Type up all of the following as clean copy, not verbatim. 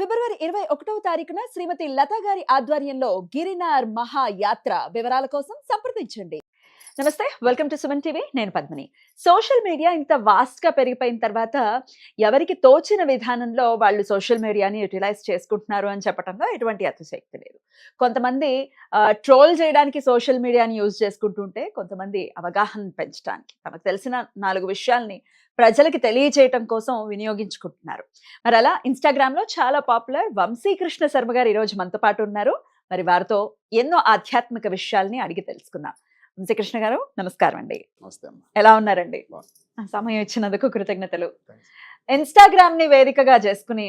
ఫిబ్రవరి 21వ తారీఖున శ్రీమతి లత గారి ఆధ్వర్యంలో గిరినార్ మహాయాత్ర వివరాల కోసం సంప్రదించండి. నమస్తే, వెల్కమ్ టు సుమన్ టీవీ. నేను పద్మిని. సోషల్ మీడియా ఇంత వాస్ట్ గా పెరిగిపోయిన తర్వాత ఎవరికి తోచిన విధానంలో వాళ్ళు సోషల్ మీడియాని యూటిలైజ్ చేసుకుంటున్నారు అని చెప్పడంలో ఎటువంటి అతిశయక్తి లేదు. కొంతమంది ట్రోల్ చేయడానికి సోషల్ మీడియాని యూజ్ చేసుకుంటుంటే, కొంతమంది అవగాహన పెంచడానికి తమకు తెలిసిన 4 విషయాల్ని ప్రజలకి తెలియజేయటం కోసం వినియోగించుకుంటున్నారు. మరి అలా ఇన్స్టాగ్రామ్ లో చాలా పాపులర్ వంశీకృష్ణ శర్మ గారు ఈరోజు మనతో పాటు ఉన్నారు. మరి వారితో ఎన్నో ఆధ్యాత్మిక విషయాల్ని అడిగి తెలుసుకుందాం. వంశీకృష్ణ గారు, నమస్కారం అండి. ఎలా ఉన్నారండి? సమయం ఇచ్చినందుకు కృతజ్ఞతలు. ఇన్స్టాగ్రామ్ ని వేదికగా చేసుకుని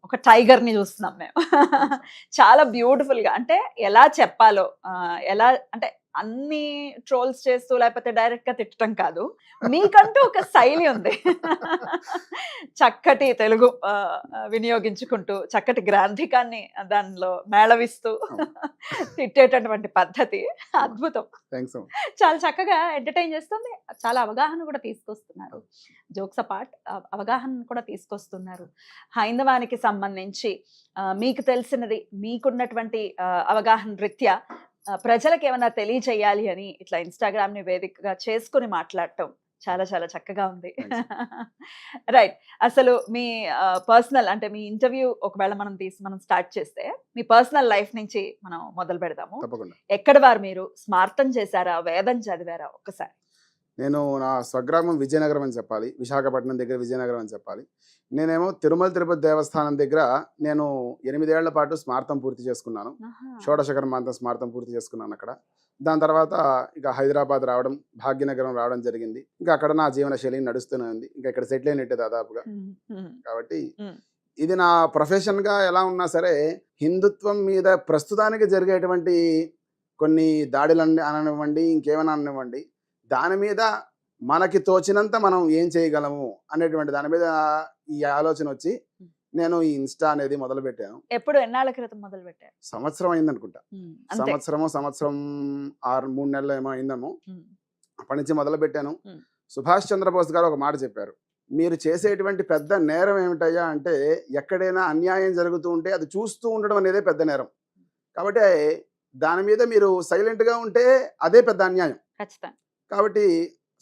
ఒక టైగర్ ని చూస్తున్నాం మేము. చాలా బ్యూటిఫుల్ గా, అంటే ఎలా చెప్పాలో, ఎలా అంటే అన్ని ట్రోల్స్ చేస్తూ లేకపోతే డైరెక్ట్ గా తిట్టడం కాదు, మీకంటూ ఒక శైలి ఉంది. చక్కటి తెలుగు వినియోగించుకుంటూ చక్కటి గ్రాంధికాన్ని దానిలో మేళవిస్తూ తిట్టేటటువంటి పద్ధతి అద్భుతం. చాలా చక్కగా ఎంటర్టైన్ చేస్తుంది. చాలా అవగాహన కూడా తీసుకొస్తున్నారు. జోక్స్ అపార్ట్, అవగాహన కూడా తీసుకొస్తున్నారు. హైందవానికి సంబంధించి మీకు తెలిసినది, మీకున్నటువంటి అవగాహన రీత్యా ప్రజలకు ఏమైనా తెలియచేయాలి అని ఇట్లా ఇన్స్టాగ్రామ్ ని వేదికగా చేసుకుని మాట్లాడటం చాలా చాలా చక్కగా ఉంది. రైట్. అసలు మీ పర్సనల్, అంటే మీ ఇంటర్వ్యూ ఒకవేళ మనం స్టార్ట్ చేస్తే మీ పర్సనల్ లైఫ్ నుంచి మనం మొదలు పెడదాము. ఎక్కడి వారు మీరు? స్మార్తం చేశారా? వేదం చదివారా? ఒక్కసారి. నేను నా స్వగ్రామం విజయనగరం అని చెప్పాలి, విశాఖపట్నం దగ్గర విజయనగరం అని చెప్పాలి. నేనేమో తిరుమల తిరుపతి దేవస్థానం దగ్గర నేను 8 ఏళ్ల పాటు స్మార్తం పూర్తి చేసుకున్నాను. షోడశకర్మాంతం స్మార్తం పూర్తి చేసుకున్నాను అక్కడ. దాని తర్వాత ఇక హైదరాబాద్ రావడం, భాగ్యనగరం రావడం జరిగింది. ఇంకా అక్కడ నా జీవన శైలి నడుస్తూనే ఉంది. ఇంకా ఇక్కడ సెటిల్ అయినట్టే దాదాపుగా. కాబట్టి ఇది నా ప్రొఫెషన్గా ఎలా ఉన్నా సరే, హిందుత్వం మీద ప్రస్తుతానికి జరిగేటువంటి కొన్ని దాడులు అననివ్వండి, ఇంకేమైనా అననివ్వండి, దాని మీద మనకి తోచినంత మనం ఏం చేయగలము అనేటువంటి దాని మీద ఈ ఆలోచన వచ్చి నేను ఈ ఇన్స్టా అనేది మొదలు పెట్టాను. ఎప్పుడు, ఎన్నాళ్ళ క్రితం మొదలు పెట్టారు? సంవత్సరం అయింది అనుకుంటా. సంవత్సరం 3 నెలలు ఏమో అయిందేమో. అప్పటి నుంచి మొదలు పెట్టాను. సుభాష్ చంద్రబోస్ గారు ఒక మాట చెప్పారు, మీరు చేసేటువంటి పెద్ద నేరం ఏమిటయ్యా అంటే, ఎక్కడైనా అన్యాయం జరుగుతూ ఉంటే అది చూస్తూ ఉండడం అనేదే పెద్ద నేరం. కాబట్టి దాని మీద మీరు సైలెంట్గా ఉంటే అదే పెద్ద అన్యాయం. కాబట్టి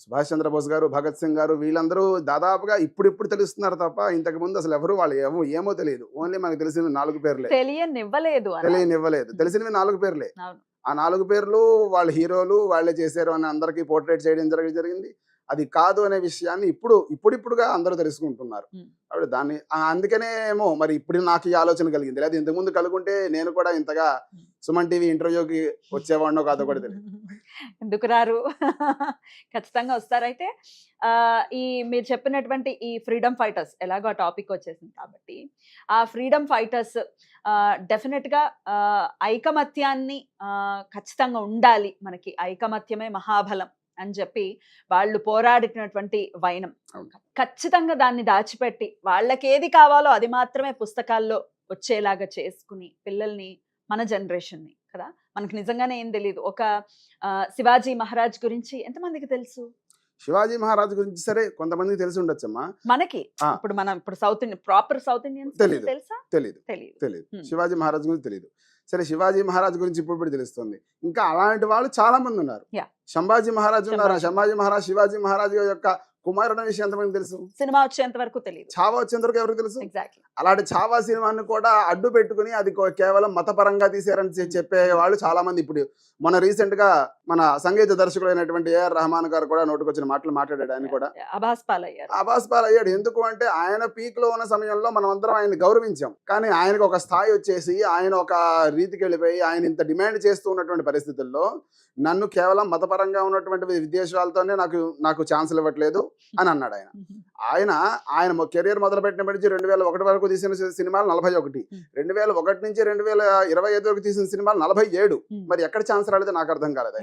సుభాష్ చంద్రబోస్ గారు, భగత్ సింగ్ గారు, వీళ్ళందరూ దాదాపుగా ఇప్పుడు తెలుస్తున్నారు తప్ప ఇంతకు ముందు అసలు ఎవరు వాళ్ళు ఏమో తెలియదు. ఓన్లీ మనకు తెలిసిన 4 పేర్లే. తెలియనివ్వలేదు. తెలిసినవి 4 పేర్లే. ఆ 4 పేర్లు వాళ్ళ హీరోలు వాళ్ళే చేశారు అని అందరికీ పోర్ట్రేట్ చేయడం జరిగింది. అది కాదు అనే విషయాన్ని ఇప్పుడిప్పుడుగా అందరూ తెలుసుకుంటున్నారు. కాబట్టి దాన్ని అందుకనే ఏమో మరి ఇప్పుడు నాకు ఈ ఆలోచన కలిగింది. లేదా ఇంతకుముందు కలుగుంటే నేను కూడా ఇంతగా సుమన్ టీవీ ఇంటర్వ్యూకి వచ్చేవాడినో కాదో కూడా తెలియదు. ఎందుకు రారు? ఖచ్చితంగా వస్తారైతే. ఈ మీరు చెప్పినటువంటి ఈ ఫ్రీడమ్ ఫైటర్స్, ఎలాగో ఆ టాపిక్ వచ్చేసింది కాబట్టి, ఆ ఫ్రీడమ్ ఫైటర్స్ డెఫినెట్ గా ఐకమత్యాన్ని ఖచ్చితంగా ఉండాలి. మనకి ఐకమత్యమే మహాబలం అని చెప్పి వాళ్ళు పోరాడినటువంటి వైనం, ఖచ్చితంగా దాన్ని దాచిపెట్టి వాళ్ళకి ఏది కావాలో అది మాత్రమే పుస్తకాల్లో వచ్చేలాగా చేసుకుని పిల్లల్ని, మన జనరేషన్ని కదా, మనకి నిజంగానే ఏం తెలియదు. ఒక శివాజీ మహారాజ్ గురించి ఎంతమందికి తెలుసు? శివాజీ మహారాజ్ గురించి సరే కొంతమందికి తెలిసి ఉండొచ్చమ్మా. మనకి ఇప్పుడు ప్రాపర్ సౌత్ ఇండియన్స్ తెలుసా? తెలియదు. శివాజీ మహారాజ్ గురించి తెలియదు. సరే, శివాజీ మహారాజ్ గురించి ఇప్పుడు తెలుస్తుంది. ఇంకా అలాంటి వాళ్ళు చాలా మంది ఉన్నారు. సంభాజీ మహారాజు ఉన్నారు. సంభాజీ మహారాజ్ శివాజీ మహారాజ్ యొక్క కుమారుడు విషయం ఎంతమంది తెలుసు? సినిమా వచ్చేంత వరకు తెలియదు. చావా వచ్చేంత వరకు ఎవరికి తెలుసు? అలాంటి చావా సినిమాని కూడా అడ్డు పెట్టుకుని అది కేవలం మతపరంగా తీసారని చెప్పే వాళ్ళు చాలా మంది. ఇప్పుడు మన రీసెంట్ గా మన సంగీత దర్శకుడు అయినటువంటి ఏఆర్ రెహమాన్ గారు కూడా నోటుకొచ్చిన మాటలు మాట్లాడాడు. ఆయన కూడా అబాస్ పాలయ్యాడు. ఎందుకు అంటే ఆయన పీక్ లో ఉన్న సమయంలో మనం అందరం ఆయన్ని గౌరవించాం. కానీ ఆయనకు ఒక స్థాయి వచ్చేసి ఆయన ఒక రీతికి వెళ్ళిపోయి ఆయన ఇంత డిమాండ్ చేస్తూ ఉన్నటువంటి పరిస్థితుల్లో నన్ను కేవలం మతపరంగా ఉన్నటువంటి విదేశాలతోనే నాకు ఛాన్సులు ఇవ్వట్లేదు అని అన్నాడు. ఆయన కెరీర్ మొదలు పెట్టినప్పటి నుంచి 2001 వరకు తీసిన సినిమాలు 41, 2001 నుంచి 2025 వరకు తీసిన సినిమాలు 47. మరి ఎక్కడ ఛాన్స్ రాలేదో నాకు అర్థం కాలేదు.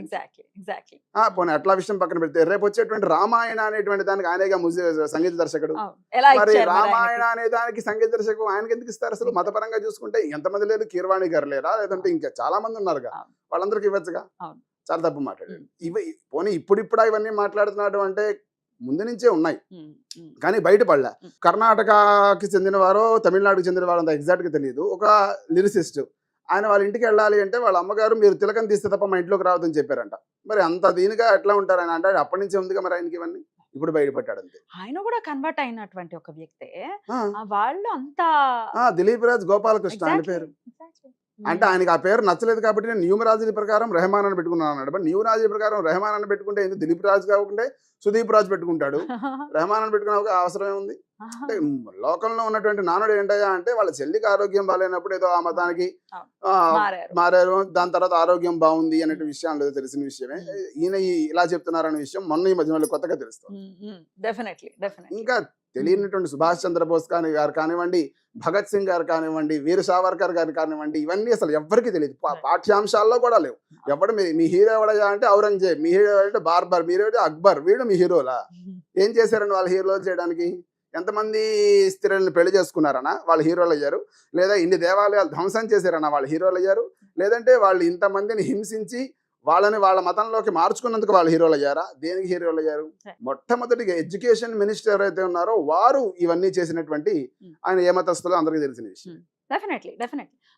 పోనీ అట్లా విషయం పక్కన పెడితే, రేపు వచ్చేటువంటి రామాయణ అనేటువంటి దానికి ఆయనగా సంగీత దర్శకుడు. మరి రామాయణ అనే దానికి సంగీత దర్శకుడు ఆయనకి ఎందుకు ఇస్తారు? అసలు మతపరంగా చూసుకుంటే ఎంతమంది లేదు, కీరవాణి గారు లేరా, లేదంటే ఇంకా చాలా మంది ఉన్నారుగా, వాళ్ళందరికీ ఇవ్వచ్చుగా. చాలా తప్పు మాట్లాడాడు. పోనీ ఇప్పుడు ఇవన్నీ మాట్లాడుతున్నాడు అంటే ముందు నుంచే ఉన్నాయి, ఉమ్, ఉమ్, కానీ బయటపడలే. ఉమ్. కర్ణాటకకి చెందిన వారో తమిళనాడుకి చెందిన వారో అంత ఎగ్జాక్ట్గా తెలియదు. ఒక లిరిసిస్ట్ ఆయన వాళ్ళ ఇంటికి వెళ్ళాలి అంటే వాళ్ళ అమ్మగారు మీరు తిలకం తీస్తే తప్ప మా ఇంట్లోకి రావద్దని చెప్పారంట. మరి అంత దీనిగా ఎట్లా ఉంటారు ఆయన అంటే అప్పటి నుంచే ఉందిగా మరి ఆయనకి ఇవన్నీ ఇప్పుడు బయటపడ్డాడు అంతే. ఆయన కూడా కన్వర్ట్ అయినటువంటి ఒక వ్యక్తే. ఆ, వాళ్ళు అంత దిలీప్ రాజ్ గోపాలకృష్ణ ఆయన పేరు. అంటే ఆయనకి ఆ పేరు నచ్చలేదు కాబట్టి నేను న్యూమరాజీ ప్రకారం రెహమాన్ అని పెట్టుకున్నాను అన్నాడు. బట్ న్యూమరాజీ ప్రకారం రెహమాన్ అని పెట్టుకుంటే ఎందుకు దిలీప్ రాజ్ కాకుండా సుదీప్ రాజ్ పెట్టుకుంటాడు, రెహమాన్ అని పెట్టుకునే అవసరం ఏముంది? అంటే లోకంలో ఉన్నటువంటి నానుడు ఏంటయ్యా అంటే వాళ్ళ చెల్లికి ఆరోగ్యం బాగాలేనప్పుడు ఏదో ఆ మతానికి మారారు, దాని తర్వాత ఆరోగ్యం బాగుంది అనే విషయం లేదు, తెలిసిన విషయమే. ఈయన ఇలా చెప్తున్నారనే విషయం మొన్న ఈ మధ్య కొత్తగా తెలుస్తుంది. ఇంకా తెలియనటువంటి సుభాష్ చంద్రబోస్ గారు కానివ్వండి, భగత్ సింగ్ గారు కానివ్వండి, వీర సావర్కర్ గారు కానివ్వండి, ఇవన్నీ అసలు ఎవరికి తెలియదు, పాఠ్యాంశాల్లో కూడా లేవు. ఎవడు మీ హీరో ఎవడయ్యా అంటే ఔరంగజేబ్, మీ హీరో అంటే బార్బర్, మీరు అక్బర్, వీడు మీ హీరోలా? ఏం చేశారని వాళ్ళ హీరోలు చేయడానికి? ఎంతమంది స్త్రీలను పెళ్లి చేసుకున్నారన్నా వాళ్ళు హీరోలు అయ్యారు? లేదా ఇన్ని దేవాలయాలు ధ్వంసం చేశారన్నా వాళ్ళు హీరోలు అయ్యారు? లేదంటే వాళ్ళు ఇంతమందిని హింసించి వాళ్ళని వాళ్ళ మతంలోకి మార్చుకున్నందుకు వాళ్ళు హీరోలు అయ్యారా? దేనికి హీరోలు అయ్యారు? మొట్టమొదటిగా ఎడ్యుకేషన్ మినిస్టర్ ఎవరైతే ఉన్నారో వారు ఇవన్నీ చేసినటువంటి ఆయన ఏ మతస్థులో అందరికీ తెలిసిన విషయం. డెఫినెట్లీ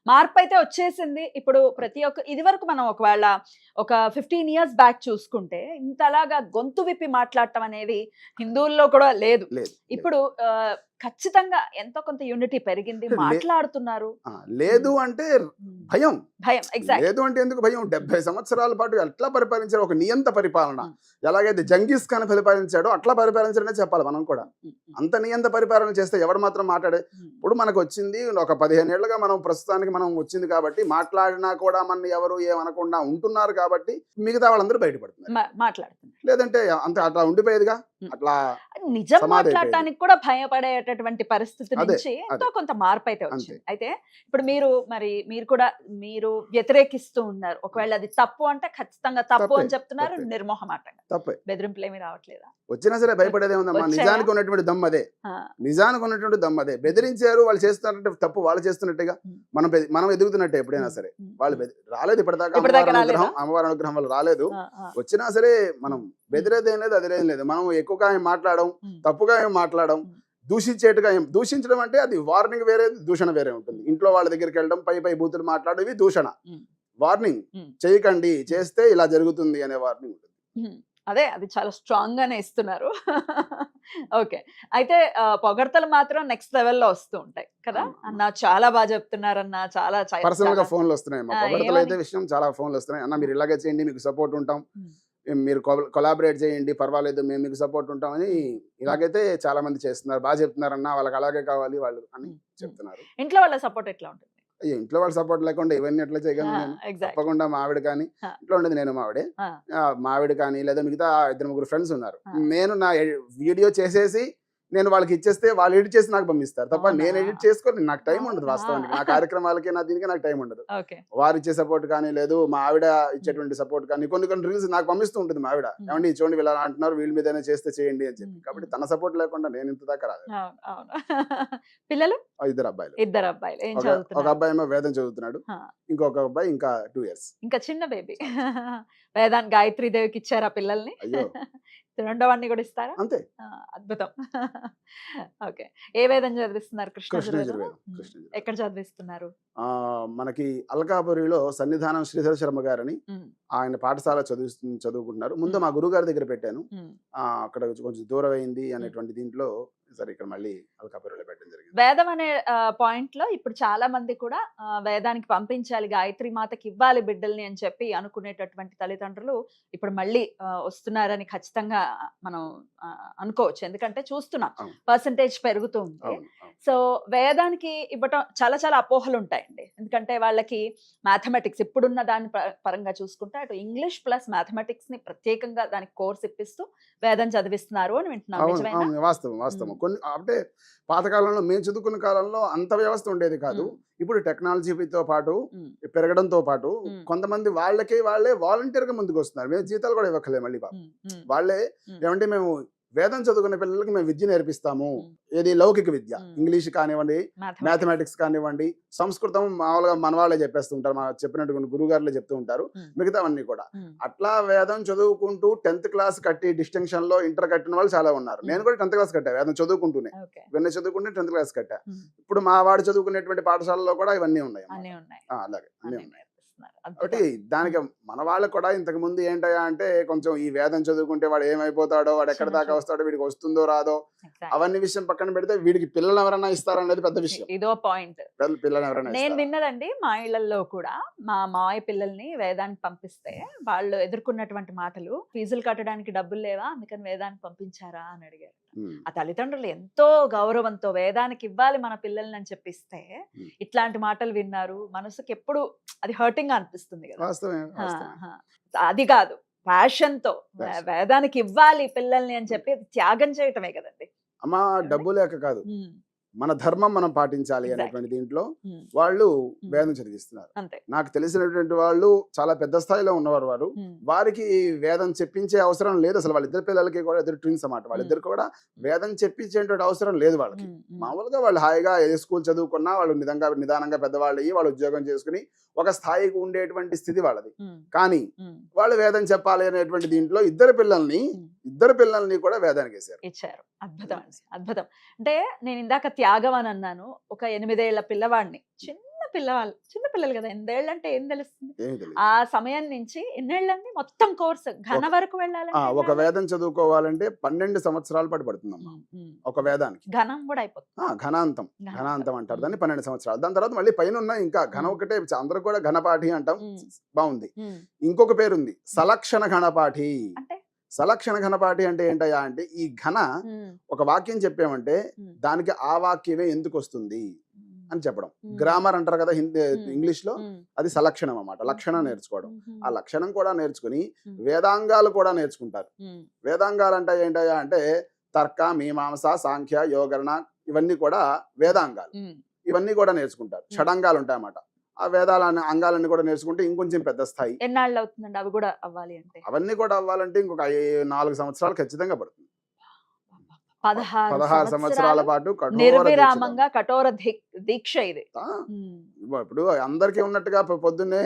మార్పు అయితే వచ్చేసింది. ఇప్పుడు ప్రతి ఒక్క ఇది వరకు మనం ఒకవేళ ఒక 15 years బ్యాక్ చూసుకుంటే ఇంతలాగా గొంతు విప్పి మాట్లాడటం అనేది హిందువుల్లో కూడా లేదు. ఇప్పుడు ఖచ్చితంగా ఎంతో కొంత యూనిటీ పెరిగింది, మాట్లాడుతున్నారు. లేదు అంటే భయం. ఎగ్జాక్ట్. లేదు అంటే ఎందుకు భయం? 70 సంవత్సరాల పాటు ఎట్లా పరిపాలించారు? ఒక నియంత పరిపాలన. ఎలాగైతే జంగీస్ ఖాన్ పరిపాలించాడో అట్లా పరిపాలించారనే చెప్పాలి మనం కూడా. అంత నియంత పరిపాలన చేస్తే ఎవరు మాత్రం మాట్లాడే? ఇప్పుడు మనకు వచ్చింది ఒక 15 ఏళ్లుగా మనం ప్రస్తుతానికి మనం వచ్చింది కాబట్టి మాట్లాడినా కూడా మన ఎవరు ఏమనకుండా ఉంటున్నారు కాబట్టి మిగతా వాళ్ళందరూ బయటపడుతున్నారు, మాట్లాడుతున్నారు. లేదంటే అంత అట్లా ఉండిపోయేదిగా. అట్లా నిజం మాట్లాడటానికి కూడా భయపడేటటువంటి పరిస్థితి నుంచి ఎంతో కొంత మార్పు అయితే వచ్చింది. అయితే ఇప్పుడు మీరు కూడా వ్యతిరేకిస్తూ ఉన్నారు. ఒకవేళ అది తప్పు అంటే ఖచ్చితంగా తప్పు అని చెప్తున్నారు నిర్మోహమాటంగా. బెదిరింపులు ఏమీ రావట్లేదా? వచ్చినా సరే భయపడేదే ఉందమ్మా. నిజానికి ఉన్నటువంటి దమ్ అదే, నిజానికి ఉన్నటువంటి దమ్ అదే. బెదిరించారు, వాళ్ళు చేస్తున్నారంటే తప్పు వాళ్ళు చేస్తున్నట్టుగా మనం ఎదుగుతున్నట్టే. ఎప్పుడైనా సరే వాళ్ళు రాలేదు ఇప్పటిదాకా, అమ్మవారి అనుగ్రహం వల్ల రాలేదు. వచ్చినా సరే మనం బెదిరేదేం లేదు, అదిరేం లేదు. మనం ఎక్కువగా ఏం మాట్లాడడం, తప్పుగా ఏం మాట్లాడడం, దూషించడం అంటే అది వార్నింగ్ వేరే, దూషణ వేరే ఉంటుంది. ఇంట్లో వాళ్ళ దగ్గరికి వెళ్ళడం, పై బూతులు మాట్లాడేవి దూషణ. వార్నింగ్ చేయకండి, చేస్తే ఇలా జరుగుతుంది అనే వార్నింగ్ ఉంటుంది. అది చాలా స్ట్రాంగ్ గానే ఇస్తున్నారు. ఓకే. అయితే పొగడ్తలు మాత్రం నెక్స్ట్ లెవెల్లో వస్తూ ఉంటాయి కదా అన్న. చాలా బాగా చెప్తున్నారు అన్న. చాలా పర్సనల్ గా ఫోన్లు వస్తున్నాయి. పొగడ్తలు అయితే విషయం చాలా ఫోన్లు వస్తున్నాయి. అన్న మీరు ఇలాగే చేయండి, మీకు సపోర్ట్ ఉంటాం, మీరు కొలాబరేట్ చేయండి, పర్వాలేదు, మేము మీకు సపోర్ట్ ఉంటామని ఇలాగైతే చాలా మంది చేస్తున్నారు. బాగా చెప్తున్నారన్న, వాళ్ళకి అలాగే కావాలి వాళ్ళు అని చెప్తున్నారు. ఇంట్లో వాళ్ళ సపోర్ట్ ఎట్లా ఉంటుంది? ఇంట్లో వాళ్ళ సపోర్ట్ లేకుండా ఇవన్నీ ఎట్లా చేయగలను నేను? తప్పకుండా మావిడ కానీ, ఇంట్లో ఉండేది నేను మావిడే, మావిడ కానీ లేదా మిగతా 2-3 ఫ్రెండ్స్ ఉన్నారు. నేను నా వీడియో చేసేసి నేను వాళ్ళకి ఇచ్చేస్తే వాళ్ళు ఎడిట్ చేసి నాకు పంపిస్తారు తప్ప నేను ఎడిట్ చేసుకొని నాకు టైం ఉండదు. వాస్తవానికి నా కార్యక్రమాలకి దీనికి నాకు టైం ఉండదు. వారు ఇచ్చే సపోర్ట్ కానీ లేదు మా ఆవిడ ఇచ్చేటువంటి సపోర్ట్ కానీ కొన్ని రీల్స్ నాకు పంపిస్తూ ఉంటుంది మా ఆవిడ. ఏమండి చూడండి వీళ్ళు అంటున్నారు, వీళ్ళ మీద చేస్తే చేయండి అని చెప్పి. కాబట్టి తన సపోర్ట్ లేకుండా నేను ఇంత దాకా రాలేదు. పిల్లలు 2 అబ్బాయిలు. ఒక అబ్బాయి ఏమో వేదం చదువుతున్నాడు, ఇంకొక అబ్బాయి ఇంకా 2 years, ఇంకా చిన్న బేబీ. వేదాన్ని గాయత్రీ దేవికి ఇచ్చారా పిల్లల్ని? అయ్యో రెండో వాడిని కూడా ఇస్తారా? అంతే. అద్భుతం. ఓకే. ఏ వేదం చదివిస్తున్నారు? కృష్ణ యజుర్వేదం. ఎక్కడ చదివిస్తున్నారు? మనకి అల్కాపురిలో సన్నిధానం శ్రీధర శర్మ గారని ఆయన పాఠశాల చదువుకుంటున్నారు. ముందు మా గురువు గారి దగ్గర పెట్టాను, అక్కడ కొంచెం దూరం అయింది అనేటువంటి దీంట్లో సరే ఇక్కడ మళ్ళీ అల్కాపురిలో పెట్టడం జరిగింది. వేదం అనే పాయింట్ లో ఇప్పుడు చాలా మంది కూడా వేదానికి పంపించాలి, గాయత్రి మాతకి ఇవ్వాలి బిడ్డల్ని అని చెప్పి అనుకునేటటువంటి తల్లిదండ్రులు ఇప్పుడు మళ్ళీ వస్తున్నారని ఖచ్చితంగా మనం అనుకోవచ్చు. ఎందుకంటే చూస్తున్నాం పర్సంటేజ్ పెరుగుతుంది. సో వేదానికి ఇవ్వటం చాలా చాలా అపోహలు ఉంటాయండి. ఎందుకంటే వాళ్ళకి మ్యాథమెటిక్స్ ఇప్పుడున్న దాని పరంగా చూసుకుంటే అటు ఇంగ్లీష్ ప్లస్ మ్యాథమెటిక్స్ ని ప్రత్యేకంగా దానికి కోర్స్ ఇప్పిస్తూ వేదం చదివిస్తున్నారు అని వింటున్నాం. వాస్తవం. కొన్ని అంటే పాతకాలంలో మేము చదువుకున్న కాలంలో అంత వ్యవస్థ ఉండేది కాదు. ఇప్పుడు టెక్నాలజీతో పాటు పెరగడంతో పాటు కొంతమంది వాళ్ళే వాలంటీర్ గా ముందుకు వస్తున్నారు. మేము జీతాలు కూడా ఇవ్వక్కలే, మళ్ళీ వాళ్ళే ఏమంటే మేము వేదం చదువుకునే పిల్లలకి మేము విద్య నేర్పిస్తాము. ఉమ్. ఏది లౌకిక విద్య, ఉమ్. ఇంగ్లీష్ కానివ్వండి, Mathematics. మ్యాథమెటిక్స్ కానివ్వండి, సంస్కృతం మామూలుగా మన వాళ్ళే చెప్పేస్తూ ఉంటారు, మా చెప్పినట్టు గురుగారులే చెప్తూ ఉంటారు, ఉమ్. మిగతావన్నీ కూడా. ఉమ్. అట్లా వేదం చదువుకుంటూ 10th క్లాస్ కట్టి డిస్టింక్షన్ లో ఇంటర్ కట్టిన వాళ్ళు చాలా ఉన్నారు. నేను కూడా 10th క్లాస్ కట్టా వేదం చదువుకుంటూనే, Okay. ఇవన్నీ చదువుకుంటే 10th క్లాస్ కట్టా. ఉమ్. ఇప్పుడు మా వాడు చదువుకునేటువంటి పాఠశాలలో కూడా ఇవన్నీ ఉన్నాయి అన్నీ అన్నమాట. ఉన్నాయి. అలాగే అన్నీ అన్నీ ఉన్నాయి. నేర్పిస్తున్నారు. కాబట్టి అద్భుతం. దానికి మన వాళ్ళకు కూడా ఇంతకు ముందు ఏంటయ్యా అంటే కొంచెం ఈ వేదం చదువుకుంటే వాడు ఏమైపోతాడో, వాడు ఎక్కడ చిన్న దాకా చూపు. వస్తాడో, వీడికి వస్తుందో రాదో, Exactly. అవన్నీ విషయం పక్కన పెడితే వీడికి పిల్లలు ఎవరైనా ఇస్తారనేది పెద్ద విషయం. ఇదో పాయింట్. పిల్లలు ఎవరైనా నేను ఇస్తారా? విన్నదండి, మా ఇళ్లలో కూడా మా మావయ్య పిల్లల్ని వేదానికి పంపిస్తే వాళ్ళు ఎదుర్కొన్నటువంటి మాటలు, ఫీజులు కట్టడానికి డబ్బులు లేవా అందుకని వేదానికి పంపించారా అని అడిగారు. ఉమ్. ఆ తల్లిదండ్రులు ఎంతో గౌరవంతో వేదానికి ఇవ్వాలి మన పిల్లల్ని అని చెప్పిస్తే ఉమ్. ఇట్లాంటి మాటలు విన్నారు, మనసుకి ఎప్పుడు అది హర్టింగ్ గా అనిపిస్తుంది కదా. వాస్తవమే, హా, వాస్తవమే. హా. అది కాదు, ప్యాషన్ తో Passion. వేదానికి ఇవ్వాలి పిల్లల్ని అని చెప్పి అది త్యాగం చేయటమే కదండి. అమ్మా డబ్బు లేక కాదు, ఉమ్. మన ధర్మం మనం పాటించాలి Exactly. అనేటువంటి దీంట్లో ఉమ్. వాళ్ళు వేదం చదివిస్తున్నారు. అంతే. నాకు తెలిసినటువంటి వాళ్ళు చాలా పెద్ద స్థాయిలో ఉన్నవారు వారు. ఉమ్. వారికి వేదం చెప్పించే అవసరం లేదు అసలు. వాళ్ళిద్దరు పిల్లలకి కూడా, ఇద్దరు ట్విన్స్ అన్నమాట, వాళ్ళిద్దరు కూడా వేదం చెప్పించేటువంటి అవసరం లేదు వాళ్ళకి. ఉమ్. ఉమ్. మామూలుగా వాళ్ళు హాయిగా ఏ స్కూల్ చదువుకున్నా వాళ్ళు నిదానంగా పెద్దవాళ్ళు అయ్యి వాళ్ళు ఉద్యోగం చేసుకుని ఒక స్థాయికి ఉండేటువంటి స్థితి వాళ్ళది. ఉమ్. కానీ ఉమ్. వాళ్ళు వేదం చెప్పాలి అనేటువంటి దీంట్లో ఇద్దరు పిల్లల్ని కూడా వేదానికి వేశారు. ఇచ్చారు. అద్భుతం అండి, అద్భుతం. అంటే నేను ఇందాక త్యాగం అని అన్నాను. ఒక 8 ఏళ్ల పిల్లవాడిని, చిన్న పిల్లలు కదా, 8 ఏళ్ళు అంటే ఏం తెలుస్తుంది, ఏమీ తెలియదు. ఆ సమయం నుంచి ఎన్నేళ్ళండి మొత్తం కోర్సు ఘన వరకు వెళ్ళాలంటే ఒక వేదం చదువుకోవాలంటే 12 సంవత్సరాల పాటు పడుతుందమ్మా ఒక వేదానికి. ఘనం కూడా అయిపోతుంది. ఘనాంతం అంటారు దాన్ని. 12 సంవత్సరాలు. దాని తర్వాత మళ్ళీ పైన ఉన్నాయి ఇంకా ఘనం ఒకటే, అందరూ కూడా ఘనపాఠి అంటాం. బాగుంది. ఇంకొక పేరుంది సలక్షణ ఘనపాఠి. అంటే సలక్షణ ఘనపాఠి అంటే ఏంటయ్యా అంటే ఈ ఘన ఒక వాక్యం చెప్పామంటే దానికి ఆ వాక్యమే ఎందుకు వస్తుంది అని చెప్పడం. గ్రామర్ అంటారు కదా హిందీ, ఇంగ్లీష్ లో అది సలక్షణం అన్నమాట. లక్షణం నేర్చుకోవడం. ఆ లక్షణం కూడా నేర్చుకుని వేదాంగాలు కూడా నేర్చుకుంటారు. వేదాంగాలు అంటే ఏంటయ్యా అంటే తర్క, మీమాంస, సాంఖ్య, యోగరణ, ఇవన్నీ కూడా వేదాంగాలు. ఇవన్నీ కూడా నేర్చుకుంటారు. షడంగాలు ఉంటాయి అన్నమాట. ఆ అంగాలన్నీ కూడా నేర్చుకుంటే ఇంకొంచెం పెద్ద స్థాయి. ఎన్నాళ్ళు అవుతుందండి అవి కూడా అవ్వాలి అంటే? అవన్నీ కూడా అవ్వాలంటే ఇంకొక 4 సంవత్సరాలు ఖచ్చితంగా పడుతుంది. 16 సంవత్సరాల పాటు నిర్విరామంగా కఠోర దీక్ష ఇది. ఇప్పుడు అందరికీ ఉన్నట్టుగా పొద్దున్నే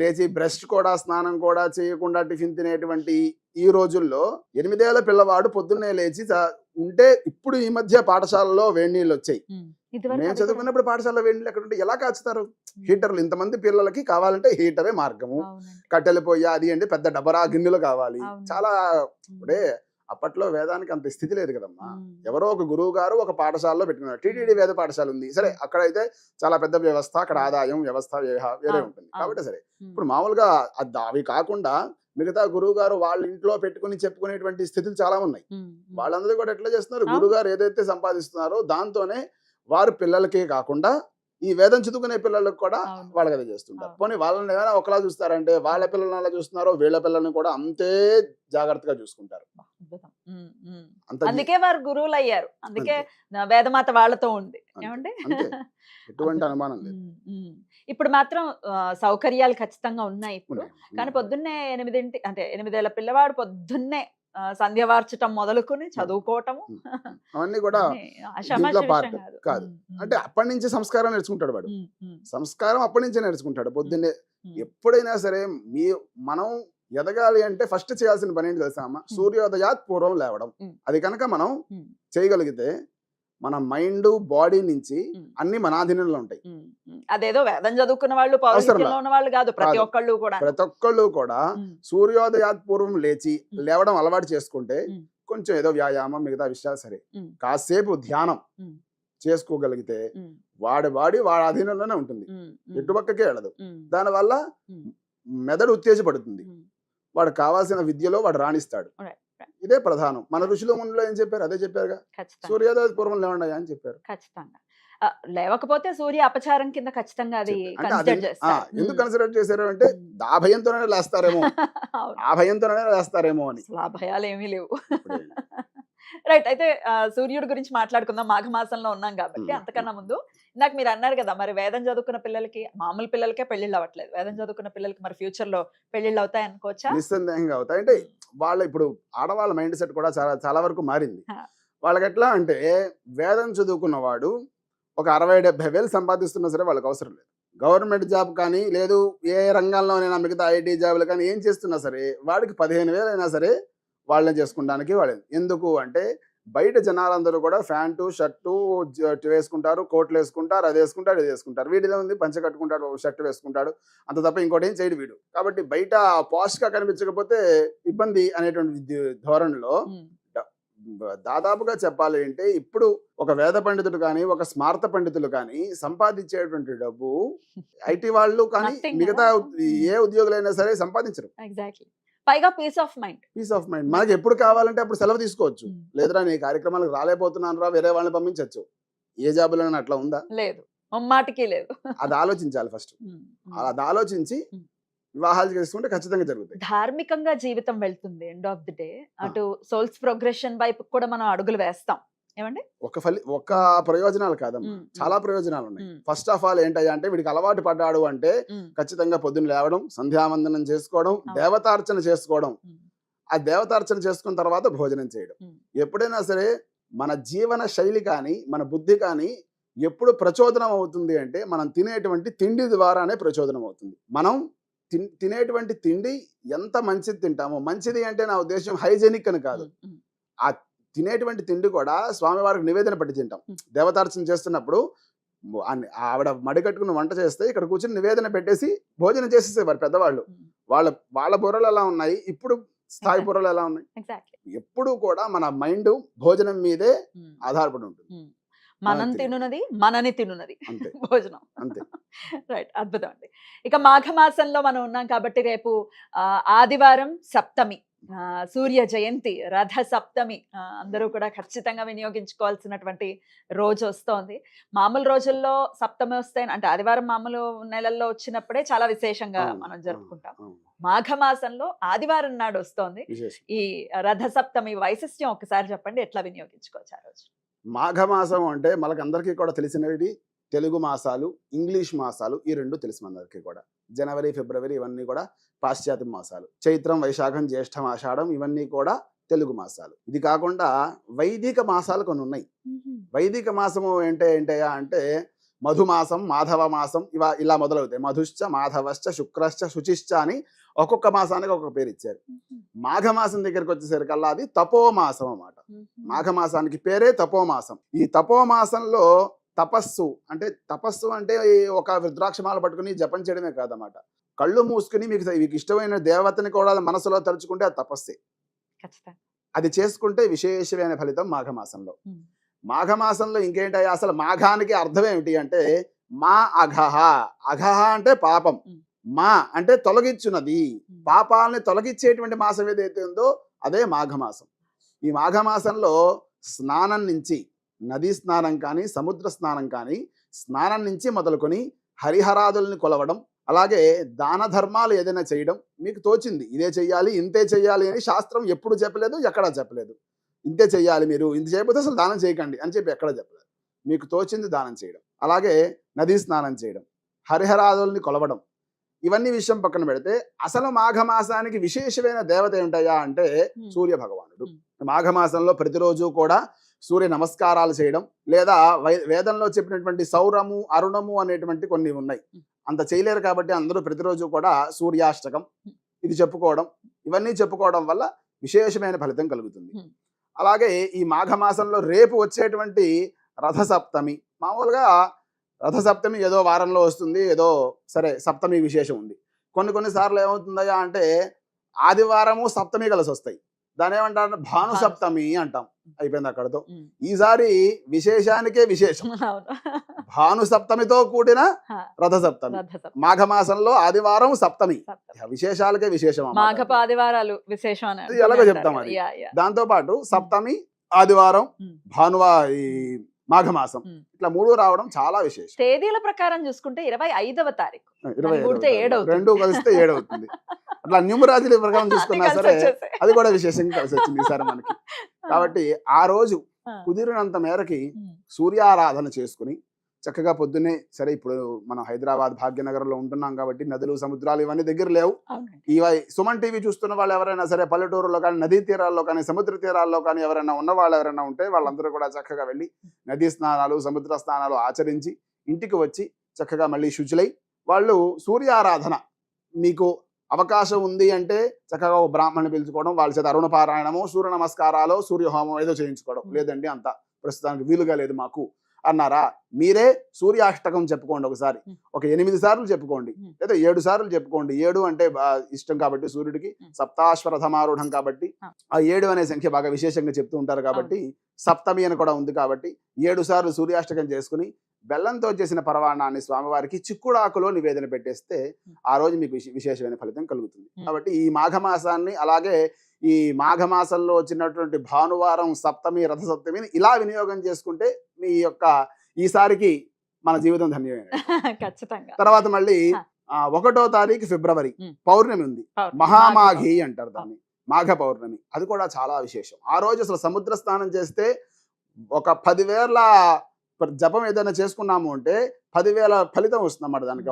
లేచి బ్రష్ కూడా, స్నానం కూడా చేయకుండా టిఫిన్ తినేటువంటి ఈ రోజుల్లో 8 ఏళ్ల పిల్లవాడు పొద్దున్నే లేచి ఉంటే, ఇప్పుడు ఈ మధ్య పాఠశాలలో వేడి నీళ్ళు వచ్చాయి. మేము చదువుకున్నప్పుడు పాఠశాలలో వేడి నీళ్ళు ఎక్కడ ఉంటే ఎలా కాచుతారు? హీటర్లు. ఇంతమంది పిల్లలకి కావాలంటే హీటరే మార్గము. కట్టెలు పొయ్యి అది అంటే పెద్ద డబరా గిన్నెలు కావాలి. చాలా ఇప్పుడే అప్పట్లో వేదానికి అంత స్థితి లేదు కదమ్మా. ఎవరో ఒక గురువు గారు ఒక పాఠశాలలో పెట్టుకున్నారు. టీటీడీ వేద పాఠశాల ఉంది సరే, అక్కడైతే చాలా పెద్ద వ్యవస్థ, అక్కడ ఆదాయం వ్యవస్థ వేరే ఉంటుంది కాబట్టి సరే. ఇప్పుడు మామూలుగా అవి కాకుండా మిగతా గురువు గారు వాళ్ళ ఇంట్లో పెట్టుకుని చెప్పుకునేటువంటి స్థితులు చాలా ఉన్నాయి. వాళ్ళందరూ కూడా ఎట్లా చేస్తున్నారు, గురువు గారు ఏదైతే సంపాదిస్తున్నారో దాంతోనే వారు పిల్లలకే కాకుండా ఈ వేదం చదువుకునే పిల్లలకు కూడా వాళ్ళకి అదే చేస్తుంటారు. పోనీ వాళ్ళని ఏమైనా ఒకలా చూస్తారంటే వాళ్ళ పిల్లల్ని ఎలా చూస్తున్నారో వీళ్ళ పిల్లల్ని కూడా అంతే జాగ్రత్తగా చూసుకుంటారు. అందుకే వారు గురువులు అయ్యారు. అందుకే వేదమాత వాళ్ళతో ఉంది. ఏమండి? ఎటువంటి అనుమానం లేదు. ఇప్పుడు మాత్రం సౌకర్యాలు ఖచ్చితంగా ఉన్నాయి ఇప్పుడు. కానీ పొద్దున్నే 8 అంటే 8 ఏళ్ల పిల్లవాడు పొద్దున్నే సంధ్య వార్చటం మొదలుకొని చదువుకోవటము అవన్నీ కూడా పార్ట్ కాదు. అంటే అప్పటి నుంచి సంస్కారం నేర్చుకుంటాడు వాడు. సంస్కారం అప్పటి నుంచే నేర్చుకుంటాడు. పొద్దున్నే ఎప్పుడైనా సరే మనం ఎదగాలి అంటే ఫస్ట్ చేయాల్సిన పని ఏంటి తెలుసా అమ్మ? సూర్యోదయాత్ పూర్వం లేవడం. అది కనుక మనం చేయగలిగితే మన మైండ్, బాడీ నుంచి అన్ని మన ఆధీనంలో ఉంటాయి. అదేదో వేదం చదువుకున్న వాళ్ళు, పౌరుషంలో ఉన్న వాళ్ళు కాదు, ప్రతి ఒక్కళ్ళు కూడా సూర్యోదయాత్ పూర్వం లేవడం అలవాటు చేసుకుంటే కొంచెం ఏదో వ్యాయామం మిగతా విషయాలు సరే, కాసేపు ధ్యానం చేసుకోగలిగితే వాడి ఆధీనంలోనే ఉంటుంది. ఎటుపక్కకే వెళ్ళదు. దానివల్ల మెదడు ఉత్తేజపడుతుంది. వాడు కావాల్సిన విద్యలో వాడు రాణిస్తాడు. ఇదే ప్రధానం. మన ఋషుల మునులు ఏం చెప్పారు? అదే చెప్పారుగా, సూర్యోదయ పూర్వం లేవండి అని చెప్పారు. ఖచ్చితంగా లేవకపోతే సూర్య అపచారం కింద ఖచ్చితంగా అది ఎందుకు కన్సిడర్ చేశారు అంటే ఆ భయంతోనే లేస్తారేమో అని. ఆ భయాలు ఏమీ లేవు. రైట్. అయితే సూర్యుడి గురించి మాట్లాడుకుందాం. మాఘమాసంలో ఉన్నాం కాబట్టి. అంతకన్నా ముందు ఇందాక మీరు అన్నారు కదా! మరి వేదం చదువుకున్న పిల్లలకి మామూలు పిల్లలకే పెళ్ళిళ్ళు అవ్వట్లేదు. వేదం చదువుకున్న పిల్లలకి మరి ఫ్యూచర్‌లో పెళ్ళిళ్ళు అవుతాయి అనుకోవచ్చా? నిస్సందేహంగా అవుతాయి. అంటే వాళ్ళ ఇప్పుడు ఆడవాళ్ళ మైండ్ సెట్ కూడా చాలా చాలా వరకు మారింది. ఆ! వాళ్ళకెట్లా అంటే వేదం చదువుకున్నవాడు ఒక 60,000, 70,000 సంపాదిస్తున్నా సరే వాళ్ళకి అవసరం లేదు. గవర్నమెంట్ జాబ్ కానీ, లేదు ఏ రంగంలోనైనా మిగతా ఐటీ జాబ్‌లు కానీ ఏం చేస్తున్నా సరే వాడికి 15,000 అయినా సరే వాళ్ళని చేసుకుంటానికి వాడు ఎందుకు అంటే బయట జనాలందరూ కూడా ప్యాంటు, షర్టు వేసుకుంటారు, కోట్లు వేసుకుంటారు, అది వేసుకుంటాడు, ఇది వేసుకుంటారు. వీడిలో ఉంది పంచ కట్టుకుంటాడు, షర్ట్ వేసుకుంటాడు. అంత తప్ప ఇంకోటి ఏం చేయడు వీడు. కాబట్టి బయట పాష్‌గా కనిపించకపోతే ఇబ్బంది అనేటువంటి ధోరణిలో హ్మ్. దాదాపుగా చెప్పాలి అంటే ఇప్పుడు ఒక వేద పండితుడు కానీ, ఒక స్మార్త పండితులు కానీ సంపాదించేటువంటి డబ్బు ఐటీ వాళ్ళు కానీ Nothing మిగతా కదా! ఏ ఉద్యోగులైనా సరే సంపాదించరు. ఎగ్జాక్ట్‌లీ. పైగా peace of mind. Peace of mind. మనకి ఎప్పుడు కావాలంటే అప్పుడు సెలవు తీసుకోవచ్చు. హ్మ్. లేదురా నీ కార్యక్రమాలకు రాలేకపోతున్నాను రా, వేరే వాళ్ళని పంపించొచ్చు. ఏ జాబులోనైనా అట్లా ఉందా? లేదు. ముమ్మాటికి లేదు. అది ఆలోచించాలి ఫస్ట్. హ్మ్. అది ఆలోచించి హ్మ్. వివాహాలు చేసుకుంటే ఖచ్చితంగా జరుగుతాయి. ధార్మికంగా జీవితం వెళ్తుంది ఎండ్ ఆఫ్ ది డే. ఆ. అటు సోల్స్ ప్రోగ్రెషన్ వైపు కూడా మనం అడుగులు వేస్తాం. ఏమండి? ఒక ప్రయోజనాలు కాదమ్మా. హ్మ్. చాలా ప్రయోజనాలు ఉన్నాయి. హ్మ్. ఫస్ట్ ఆఫ్ ఆల్ ఏంటయ్యా అంటే వీడికి అలవాటు పడ్డాడు అంటే హ్మ్. ఖచ్చితంగా పొద్దున్న లేవడం, సంధ్యావందనం చేసుకోవడం, అవును. దేవతార్చన చేసుకోవడం. హ్మ్. ఆ దేవతార్చన చేసుకున్న తర్వాత భోజనం చేయడం. హ్మ్. ఎప్పుడైనా సరే మన జీవన శైలి కానీ, మన బుద్ధి కానీ ఎప్పుడు ప్రచోదనం అవుతుంది అంటే మనం తినేటువంటి తిండి ద్వారానే ప్రచోదనం అవుతుంది. మనం తినేటువంటి తిండి ఎంత మంచిది తింటామో, మంచిది అంటే నా ఉద్దేశం హైజెనిక్ అని కాదు. హ్మ్. హ్మ్. ఆ తినేటువంటి తిండి కూడా స్వామివారికి నివేదన పెట్టి తింటాం. హ్మ్. దేవతార్చన చేస్తున్నప్పుడు ఆవిడ మడి కట్టుకుని వంట చేస్తే ఇక్కడ కూర్చొని నివేదన పెట్టేసి భోజనం చేసేసేవారు పెద్దవాళ్ళు. హ్మ్. వాళ్ళ వాళ్ళ బుర్రలు ఎలా ఉన్నాయి, ఇప్పుడు స్థాయి బుర్రలు ఎలా ఉన్నాయి. ఎగ్జాక్ట్‌లీ. ఎప్పుడు కూడా మన మైండ్ భోజనం మీదే హ్మ్. ఆధారపడి ఉంటుంది. హ్మ్. మనం మనకు తెలియదు. తినున్నది మనని తినున్నది అంతే భోజనం. అంతే. రైట్. అద్భుతం అండి. ఇక మాఘమాసంలో మనం ఉన్నాం కాబట్టి రేపు ఆదివారం సప్తమి, సూర్య జయంతి, రథ సప్తమి, అందరూ కూడా ఖచ్చితంగా వినియోగించుకోవాల్సినటువంటి రోజు వస్తోంది. మామూలు రోజుల్లో సప్తమి వస్తే అంటే ఆదివారం మామూలు నెలల్లో వచ్చినప్పుడే చాలా విశేషంగా అవును, మనం అవును, జరుపుకుంటాం. అవును. మాఘమాసంలో ఆదివారం నాడు వస్తోంది విశేషం. ఈ రథ సప్తమి వైశిష్ట్యం ఒకసారి చెప్పండి. ఎట్లా వినియోగించుకోవచ్చు ఆ రోజు? మాఘమాసం అంటే మనకందరికీ కూడా తెలిసినవి తెలుగు మాసాలు, ఇంగ్లీష్ మాసాలు. ఈ రెండు తెలుసు మనందరికీ కూడా. జనవరి, ఫిబ్రవరి ఇవన్నీ కూడా పాశ్చాత్య మాసాలు. చైత్రం, వైశాఖం, జ్యేష్ఠం, ఆషాఢం ఇవన్నీ కూడా తెలుగు మాసాలు. ఇది కాకుండా వైదిక మాసాలు కొన్ని ఉన్నాయి. వైదిక మాసము ఏంటయ్యా అంటే మధుమాసం, మాధవ మాసం ఇలా మొదలవుతాయి. మధుశ్చ, మాధవశ్చ, శుక్రశ్చ, శుచిశ్చ అని ఒక్కొక్క మాసానికి ఒక్కొక్క పేరు ఇచ్చారు. మాఘమాసం దగ్గరికి వచ్చేసరికల్లా అది తపోమాసం అన్నమాట. మాఘమాసానికి పేరే తపోమాసం. ఈ తపోమాసంలో తపస్సు అంటే ఒక రుద్రాక్షమాల పట్టుకుని జపం చేయడమే కాదన్నమాట. కళ్ళు మూసుకుని మీకు ఇష్టమైన దేవతని కూడా మనసులో తలుచుకుంటే అది తపస్సే. ఖచ్చితంగా. అది చేసుకుంటే విశేషమైన ఫలితం మాఘమాసంలో. మాఘమాసంలో ఇంకేంటయ్యా అసలు మాఘానికి అర్థం ఏమిటి అంటే మా అఘహ. అఘహ అంటే పాపం. మా అంటే తొలగించున్నది. పాపాలని తొలగించేటువంటి మాసం ఏదైతే ఉందో అదే మాఘమాసం. ఈ మాఘమాసంలో స్నానం నుంచి, నదీ స్నానం కానీ, సముద్ర స్నానం కానీ, స్నానం నుంచి మొదలుకొని హరిహరాదుల్ని కొలవడం, అలాగే దాన ధర్మాలు ఏదైనా చేయడం, మీకు తోచింది ఇదే చెయ్యాలి, ఇంతే చెయ్యాలి అని శాస్త్రం ఎప్పుడు చెప్పలేదు, ఎక్కడా చెప్పలేదు. ఇంతే చెయ్యాలి, మీరు ఇంత చేయకపోతే అసలు దానం చేయకండి అని చెప్పి ఎక్కడ చెప్పలేదు. మీకు తోచింది దానం చేయడం, అలాగే నదీ స్నానం చేయడం, హరిహరాదుల్ని కొలవడం, ఇవన్నీ విషయం పక్కన పెడితే అసలు మాఘమాసానికి విశేషమైన దేవత ఏమిటయ్యా అంటే సూర్య భగవానుడు. మాఘమాసంలో ప్రతిరోజు కూడా సూర్య నమస్కారాలు చేయడం, లేదా వేదంలో చెప్పినటువంటి సౌరము, అరుణము అనేటువంటి కొన్ని ఉన్నాయి. అంత చేయలేరు కాబట్టి అందరూ ప్రతిరోజు కూడా సూర్యాష్టకం ఇది చెప్పుకోవడం, ఇవన్నీ చెప్పుకోవడం వల్ల విశేషమైన ఫలితం కలుగుతుంది. అలాగే ఈ మాఘమాసంలో రేపు వచ్చేటువంటి రథసప్తమి, మామూలుగా రథసప్తమి ఏదో వారంలో వస్తుంది, ఏదో సరే సప్తమి విశేషం ఉంది. కొన్నిసార్లు ఏమవుతుందయ్యా అంటే ఆదివారము సప్తమి కలిసి వస్తాయి. దాని ఏమంటారు భాను సప్తమి అంటాం. అయిపోయింది అక్కడతో. ఈసారి విశేషానికే విశేషం, భాను సప్తమితో కూడిన రథసప్తమి. మాఘమాసంలో ఆదివారం సప్తమి, విశేషాలకే విశేషం. మాఘపు ఆదివారాలు విశేషం ఎలాగో చెప్తాం అది. దాంతో పాటు సప్తమి, ఆదివారం, ఈ మాఘమాసం, ఇట్లా 3 రావడం చాలా విశేషం. తేదీల ప్రకారం చూసుకుంటే 25వ తారీఖు 25 రెండు కలిస్తే 7 అవుతుంది. అట్లా న్యూమరాజుల ప్రకారం చూసుకున్నా సరే అది కూడా విశేషంగా కలిసి వచ్చింది ఈసారి మనకి. కాబట్టి ఆ రోజు కుదిరినంత మేరకి సూర్యారాధన చేసుకుని చక్కగా పొద్దున్నే, సరే ఇప్పుడు మనం హైదరాబాద్ భాగ్యనగరంలో ఉంటున్నాం కాబట్టి నదులు సముద్రాలు ఇవన్నీ దగ్గర లేవు. సుమన్ టీవీ చూస్తున్న వాళ్ళు ఎవరైనా సరే పల్లెటూరులో కానీ నదీ తీరాల్లో కానీ సముద్ర తీరాల్లో కానీ ఎవరైనా ఉన్న వాళ్ళు ఎవరైనా ఉంటే వాళ్ళందరూ కూడా చక్కగా వెళ్ళి నదీ స్నానాలు సముద్ర స్నానాలు ఆచరించి ఇంటికి వచ్చి చక్కగా మళ్ళీ శుచులై వాళ్ళు సూర్యారాధన, మీకు అవకాశం ఉంది అంటే చక్కగా ఒక బ్రాహ్మణ్ణి పిలుచుకోవడం, వాళ్ళ చేత అరుణ పారాయణము, సూర్య నమస్కారాలు, సూర్యహోమం ఏదో చేయించుకోవడం. లేదండి అంత ప్రస్తుతానికి వీలుగా లేదు మాకు అన్నారా, మీరే సూర్యాష్టకం చెప్పుకోండి. ఒకసారి ఒక 8 సార్లు చెప్పుకోండి, లేదా 7 సార్లు చెప్పుకోండి. 7 అంటే ఇష్టం కాబట్టి సూర్యుడికి, సప్తాశ్వరథమారూఢం కాబట్టి ఆ 7 అనే సంఖ్య బాగా విశేషంగా చెప్తూ ఉంటారు కాబట్టి, సప్తమి అని కూడా ఉంది కాబట్టి 7 సార్లు సూర్యాష్టకం చేసుకుని బెల్లంతో చేసిన పరవాణాన్ని స్వామివారికి చిక్కుడాకులో నివేదన పెట్టేస్తే ఆ రోజు మీకు విశేషమైన ఫలితం కలుగుతుంది. కాబట్టి ఈ మాఘమాసాన్ని, అలాగే ఈ మాఘమాసంలో వచ్చినటువంటి భానువారం సప్తమి, రథ సప్తమిని ఇలా వినియోగం చేసుకుంటే మీ యొక్క ఈసారికి మన జీవితం ధన్యమైన. ఖచ్చితంగా. తర్వాత మళ్ళీ 1వ తారీఖు ఫిబ్రవరి పౌర్ణమి ఉంది, మహామాఘి అంటారు దాన్ని, మాఘ పౌర్ణమి. అది కూడా చాలా విశేషం. ఆ రోజు అసలు సముద్ర స్నానం చేస్తే ఒక 10,000 జపం ఏదైనా చేసుకున్నాము అంటే 10,000 ఫలితం వస్తుంది అన్నమాట దానికి.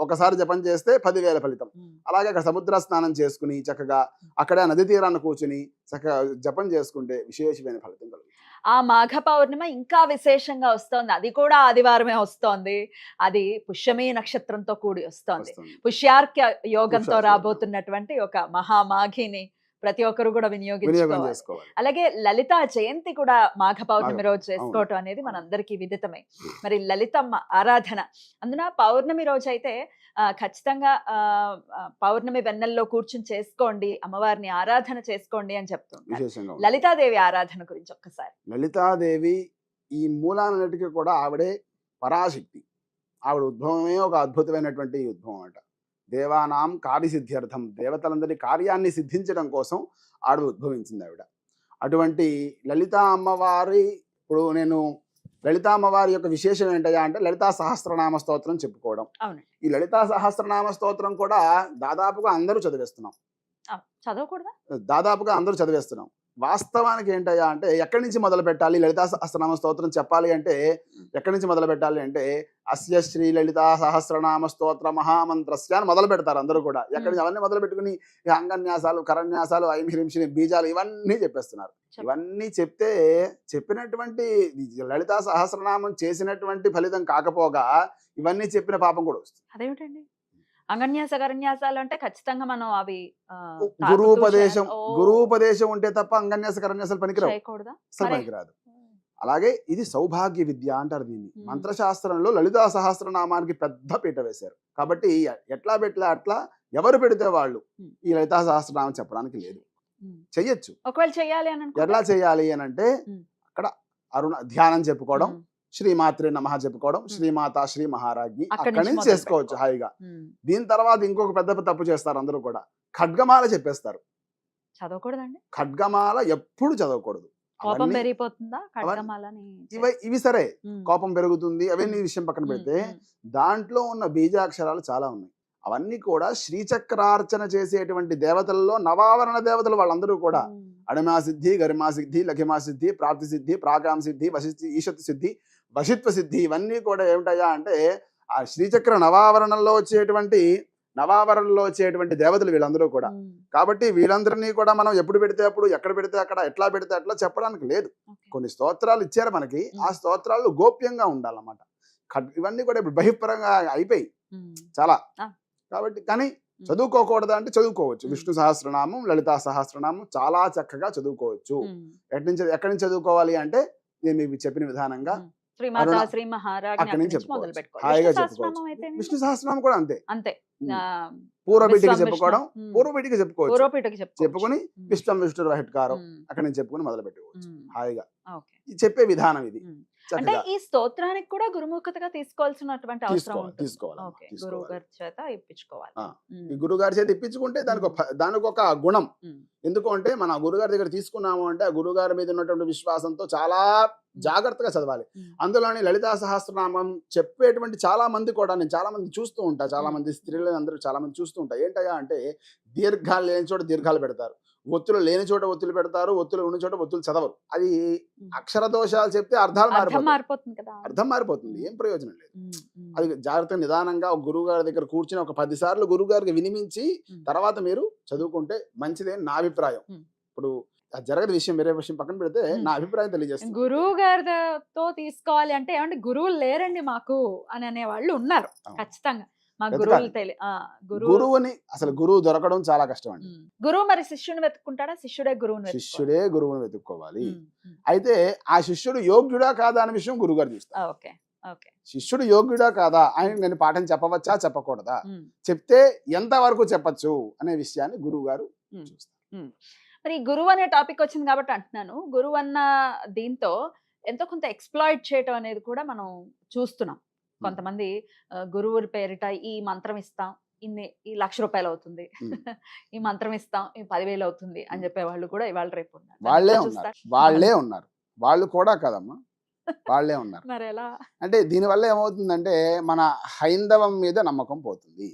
ఒకసారి జపం చేస్తే 10,000 ఫలితం. అలాగే అక్కడ సముద్ర స్నానం చేసుకుని చక్కగా అక్కడ నది తీరాన్ని కూర్చుని చక్కగా జపం చేసుకుంటే విశేషమైన ఫలితం కలుగుతుంది. ఆ మాఘ పౌర్ణిమ ఇంకా విశేషంగా వస్తోంది. అది కూడా ఆదివారమే వస్తోంది. అది పుష్యమి నక్షత్రంతో కూడి వస్తోంది. పుష్యార్క యోగంతో రాబోతున్నటువంటి ఒక మహామాఘిని ప్రతి ఒక్కరు కూడా వినియోగించుకోవాలి. అలాగే లలితా జయంతి కూడా మాఘ పౌర్ణమి రోజు చేసుకోవటం అనేది మనందరికీ విదితమే. మరి లలితమ్మ ఆరాధన, అందున పౌర్ణమి రోజు అయితే ఖచ్చితంగా పౌర్ణమి వెన్నెల్లో కూర్చుని చేసుకోండి, అమ్మవారిని ఆరాధన చేసుకోండి అని చెప్తుంటారు. లలితాదేవి ఆరాధన గురించి ఒక్కసారి. లలితాదేవి ఈ మూలాలన్నిటికీ కూడా ఆవిడే పరాశక్తి. ఆవిడ ఉద్భవమే ఒక అద్భుతమైనటువంటి ఉద్భవం అంట. దేవానాం కార్యసిద్ధ్యర్థం, దేవతలందరి కార్యాన్ని సిద్ధించడం కోసం ఆవిడ ఉద్భవించింది ఆవిడ. అటువంటి లలితా అమ్మవారి, ఇప్పుడు నేను లలితా అమ్మవారి యొక్క విశేషం ఏంటయ్యా అంటే లలితా సహస్రనామ స్తోత్రం చెప్పుకోవడం. ఈ లలితా సహస్రనామ స్తోత్రం కూడా దాదాపుగా అందరూ చదివేస్తున్నాం. దాదాపుగా అందరూ చదివేస్తున్నాం. వాస్తవానికి ఏంటయ్యా అంటే ఎక్కడి నుంచి మొదలు పెట్టాలి లలితా సహస్రనామ స్తోత్రం చెప్పాలి అంటే, ఎక్కడి నుంచి మొదలు పెట్టాలి అంటే అస్య శ్రీ లలితా సహస్రనామ స్తోత్ర మహామంత్రస్య అని మొదలు పెడతారు అందరూ కూడా. ఎక్కడి నుంచి అవన్నీ మొదలు పెట్టుకుని అంగన్యాసాలు, కరన్యాసాలు, ఐంహ్రీంశిని బీజాలు ఇవన్నీ చెప్పేస్తున్నారు. ఇవన్నీ చెప్తే చెప్పినటువంటి లలితా సహస్రనామం చేసినటువంటి ఫలితం కాకపోగా ఇవన్నీ చెప్పిన పాపం కూడా వస్తుంది. అదేమిటండి అంగన్యాస కరన్యాసాలు అంటే? ఖచ్చితంగా మనం అవి గురువుపదేశం ఉంటే తప్ప అంగన్యాస కరన్యాసాలు పనికిరాదు. అలాగే ఇది సౌభాగ్య విద్య అంటారు దీన్ని. మంత్రశాస్త్రంలో లలితా సహస్రనామానికి పెద్ద పీట వేశారు. కాబట్టి ఎట్లా పెట్టలే అట్లా ఎవరు పెడితే వాళ్ళు ఈ లలితా సహస్రనామం చెప్పడానికి లేదు. చెయ్యొచ్చు. ఒకవేళ చేయాలి అని ఎట్లా చేయాలి అని అంటే అక్కడ ధ్యానం చెప్పుకోవడం, శ్రీమాత్రే నమః చెప్పుకోవడం, శ్రీమాత శ్రీ మహారాజ్ఞి అక్కడి నుంచి చేసుకోవచ్చు హాయిగా. దీని తర్వాత ఇంకొక పెద్ద తప్పు చేస్తారు అందరూ కూడా, ఖడ్గమాల చెప్పేస్తారు. చదవకూడదండి. ఖడ్గమాల ఎప్పుడు చదవకూడదు. కోపం పెరిగిపోతుందా ఖడ్గమాలని? ఇవి సరే, కోపం పెరుగుతుంది అవన్నీ విషయం పక్కన పెడితే దాంట్లో ఉన్న బీజాక్షరాలు చాలా ఉన్నాయి. అవన్నీ కూడా శ్రీచక్రార్చన చేసేటువంటి దేవతల్లో నవావరణ దేవతలు వాళ్ళందరూ కూడా అడిమా సిద్ధి, గరిమా సిద్ధి, లఘిమా సిద్ధి, ప్రాప్తి సిద్ధి, ప్రాకాం సిద్ధి, వశిష్ఠి ఈశత్ సిద్ధి, వశిత్వ సిద్ధి ఇవన్నీ కూడా ఏమిటయ్యా అంటే ఆ శ్రీచక్ర నవావరణంలో వచ్చేటువంటి దేవతలు వీళ్ళందరూ కూడా. కాబట్టి వీళ్ళందరినీ కూడా మనం ఎప్పుడు పెడితే అప్పుడు, ఎక్కడ పెడితే అక్కడ, ఎట్లా పెడితే అట్లా చెప్పడానికి లేదు. కొన్ని స్తోత్రాలు ఇచ్చారు మనకి, ఆ స్తోత్రాలు గోప్యంగా ఉండాలన్నమాట. ఇవన్నీ కూడా ఇప్పుడు బహిఃపరంగా అయిపోయి చాలా. కాబట్టి కానీ చదువుకోకూడదు అంటే చదువుకోవచ్చు. విష్ణు సహస్రనామం, లలితా సహస్రనామం చాలా చక్కగా చదువుకోవచ్చు. ఎక్కడి నుంచి చదువుకోవాలి అంటే నేను మీకు చెప్పిన విధానంగా అక్కడి నుంచి చెప్పుకోవచ్చు, హాయిగా చెప్పుకోవచ్చు. విష్ణు సహస్రనామం కూడా అంతే. పూర్వపీఠిక చెప్పుకోవడం, పూర్వపీఠిక చెప్పుకోవచ్చు. చెప్పుకుని విశ్వం విష్ణు వహిట్కారం అక్కడి నుంచి చెప్పుకుని మొదలు పెట్టుకోవచ్చు హాయిగా. చెప్పే విధానం ఇది. అంటే చక్కగా ఈ స్తోత్రానికి కూడా గురుముఖతగా తీసుకోవాల్సినటువంటి అవసరం ఉంటుంది. తీసుకోవాలి ఓకే. గురువు గారి చేత ఇప్పించుకోవాలి. ఆ, ఈ గురుగారి చేతి ఇప్పించుకుంటే దానికి ఒక గుణం. ఉమ్. ఎందుకు అంటే మన గురుగారి దగ్గర తీసుకున్నాము అంటే ఆ గురుగారి మీద ఉన్నటువంటి విశ్వాసంతో చాలా జాగ్రత్తగా చదవాలి. అందులోని లలితా సహస్రనామం చెప్పేటువంటి చాలా మంది కూడా నేను చాలా మంది చూస్తూ ఉంటా, చాలా మంది స్త్రీలు అందరూ చాలా మంది చూస్తూ ఉంటా. ఏంటయ్యా అంటే దీర్ఘాలు లేని చోట దీర్ఘాలు పెడతారు, ఒత్తులు లేని చోట ఒత్తులు పెడతారు, ఒత్తులు ఉన్న చోట ఒత్తులు చదవరు. అది అక్షర దోషాలు చెప్తే అర్థాలు మారిపోతుంది కదా, అర్థం మారిపోతుంది, ఏం ప్రయోజనం లేదు. అది జాగ్రత్తగా నిదానంగా ఒక గురువు గారి దగ్గర కూర్చుని ఒక 10 సార్లు గురువు గారికి వినిమించి తర్వాత మీరు చదువుకుంటే మంచిదే నా అభిప్రాయం. ఇప్పుడు అది జరగని విషయం వేరే విషయం పక్కన పెడితే నా అభిప్రాయం తెలియజేస్తుంది. గురువు గారితో తీసుకోవాలి అంటే ఏమంటే గురువులు లేరండి మాకు అని అనే వాళ్ళు ఉన్నారు ఖచ్చితంగా. మా గురువుని అసలు గురువు దొరకడం చాలా కష్టం అండి. గురువు మరి శిష్యుని వెతుక్కుంటాడా, శిష్యుడే గురువుని వెతుక్కోవాలి. అయితే ఆ శిష్యుడు యోగ్యుడా కాదా అనే విషయం గురువు గారు చూస్తారు. శిష్యుడు యోగ్యుడా కాదా, ఆయన నేను పాఠం చెప్పవచ్చా చెప్పకూడదా, చెప్తే ఎంత వరకు చెప్పచ్చు అనే విషయాన్ని గురువు గారు చూస్తారు. మరి గురువు అనే టాపిక్ వచ్చింది కాబట్టి అంటున్నాను, గురువు అన్న దీంతో ఎంతో కొంత ఎక్స్ప్లాయిట్ చేయటం అనేది కూడా మనం చూస్తున్నాం. కొంతమంది గురువుల పేరిట ఈ మంత్రం ఇస్తాం, ఈ ₹1,00,000 అవుతుంది, ఈ మంత్రం ఇస్తాం, ఈ 10,000 అవుతుంది అని చెప్పే వాళ్ళు కూడా ఇవాళ రేపు ఉన్నారు. వాళ్ళే ఉన్నారు, వాళ్ళు కూడా కదమ్మా, వాళ్ళే ఉన్నారు. మరి ఎలా అంటే దీనివల్ల ఏమవుతుందంటే మన హైందవం మీద నమ్మకం పోతుంది.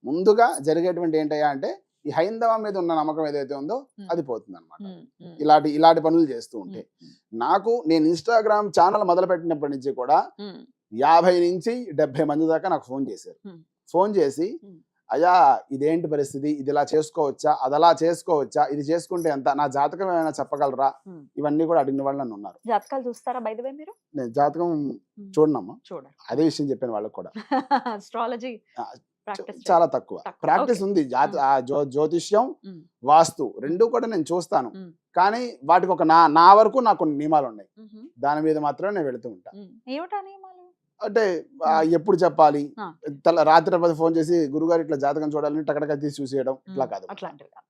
ముందుగా జరిగేటువంటి ఏంటయ్యా అంటే ఈ హైందవం మీద ఉన్న నమ్మకం ఏదైతే ఉందో అది పోతుంది అనమాట. ఇలాంటి పనులు చేస్తూ ఉంటే నేను ఇన్స్టాగ్రామ్ ఛానల్ మొదలు పెట్టినప్పటి నుంచి కూడా 50 నుంచి 70 మంది దాకా నాకు ఫోన్ చేశారు. ఫోన్ చేసి అయ్యా ఇదేంటి పరిస్థితి, ఇది ఇలా చేసుకోవచ్చా, అది అలా చేసుకోవచ్చా, ఇది చేసుకుంటే ఎంత, నా జాతకం ఏమైనా చెప్పగలరా, ఇవన్నీ కూడా అడిగిన వాళ్ళు నన్ను ఉన్నారు. జాతకాలు చూస్తారా బై ది వే మీరు? నేను జాతకం చూడనమ్మా, అదే విషయం చెప్పాను వాళ్ళకి కూడా. అస్ట్రాలజీ చాలా తక్కువ ప్రాక్టీస్ ఉంది. జ్యోతిష్యం, వాస్తు రెండు కూడా నేను చూస్తాను, కానీ వాటికి ఒక నా వరకు నాకు కొన్ని నియమాలు ఉన్నాయి, దాని మీద మాత్రమే నేను వెళుతూ ఉంటాను. అంటే ఎప్పుడు చెప్పాలి, రాత్రి ఫోన్ చేసి గురుగారు ఇట్లా జాతకం చూడాలని టకటక తీసి చూసేయడం ఇట్లా కాదు.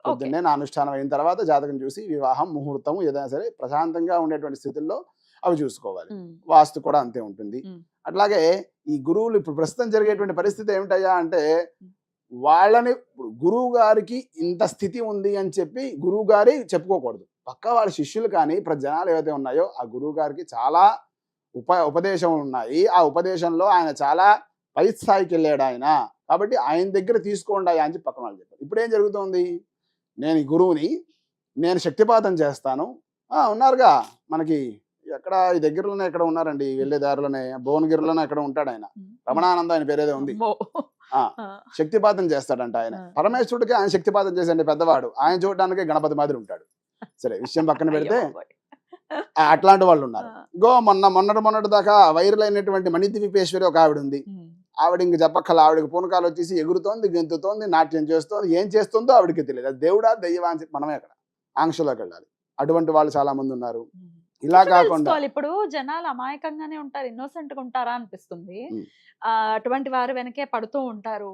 పొద్దున్నే నా అనుష్ఠానం అయిన తర్వాత జాతకం చూసి వివాహం ముహూర్తం ఏదైనా సరే ప్రశాంతంగా ఉండేటువంటి స్థితుల్లో అవి చూసుకోవాలి. వాస్తు కూడా అంతే ఉంటుంది. అట్లాగే ఈ గురువులు ఇప్పుడు ప్రస్తుతం జరిగేటువంటి పరిస్థితి ఏమిటయ్యా అంటే వాళ్ళని గురువు గారికి ఇంత స్థితి ఉంది అని చెప్పి గురువు గారి చెప్పుకోకూడదు. పక్క వాళ్ళ శిష్యులు కానీ జనాలు ఏవైతే ఉన్నాయో ఆ గురువు గారికి చాలా ఉపదేశం ఉన్నాయి. ఆ ఉపదేశంలో ఆయన చాలా పై స్థాయికి వెళ్ళాడు ఆయన, కాబట్టి ఆయన దగ్గర తీసుకోండి అని చెప్పి పక్కన వాళ్ళు చెప్పారు. ఇప్పుడు ఏం జరుగుతుంది, నేను ఈ గురువుని నేను శక్తిపాతం చేస్తాను, ఉన్నారుగా మనకి ఎక్కడ ఈ దగ్గరలోనే ఎక్కడ ఉన్నారండి, వెళ్ళే దారిలోనే భువనగిరిలోనే ఎక్కడ ఉంటాడు ఆయన, రమణానంద ఆయన పేరేదో ఉంది, శక్తిపాతం చేస్తాడంట ఆయన. పరమేశ్వరుడికి ఆయన శక్తిపాతం చేసండి పెద్దవాడు, ఆయన చూడడానికి గణపతి మాదిరి ఉంటాడు. సరే విషయం పక్కన పెడితే అట్లాంటి వాళ్ళు ఉన్నారు. మొన్నటి దాకా వైరల్ అయినటువంటి మణిద్వీపేశ్వరి ఒక ఆవిడ ఉంది. ఆవిడ ఇంక చెప్పక్కల, ఆవిడకి పూనకాలు వచ్చేసి ఎగురుతోంది, గెంతుతోంది, నాట్యం చేస్తోంది, ఏం చేస్తుందో ఆవిడకి తెలియదు. అది దేవుడా దయ్యవా అని చెప్పి మనమే అక్కడ ఆంక్షలోకి వెళ్ళాలి. అటువంటి వాళ్ళు చాలా మంది ఉన్నారు. ఇలా కాకుండా ఇప్పుడు జనాలు అమాయకంగానే ఉంటారు, ఇన్నోసెంట్ గా ఉంటారా అనిపిస్తుంది. అటువంటి వారు వెనకే పడుతూ ఉంటారు.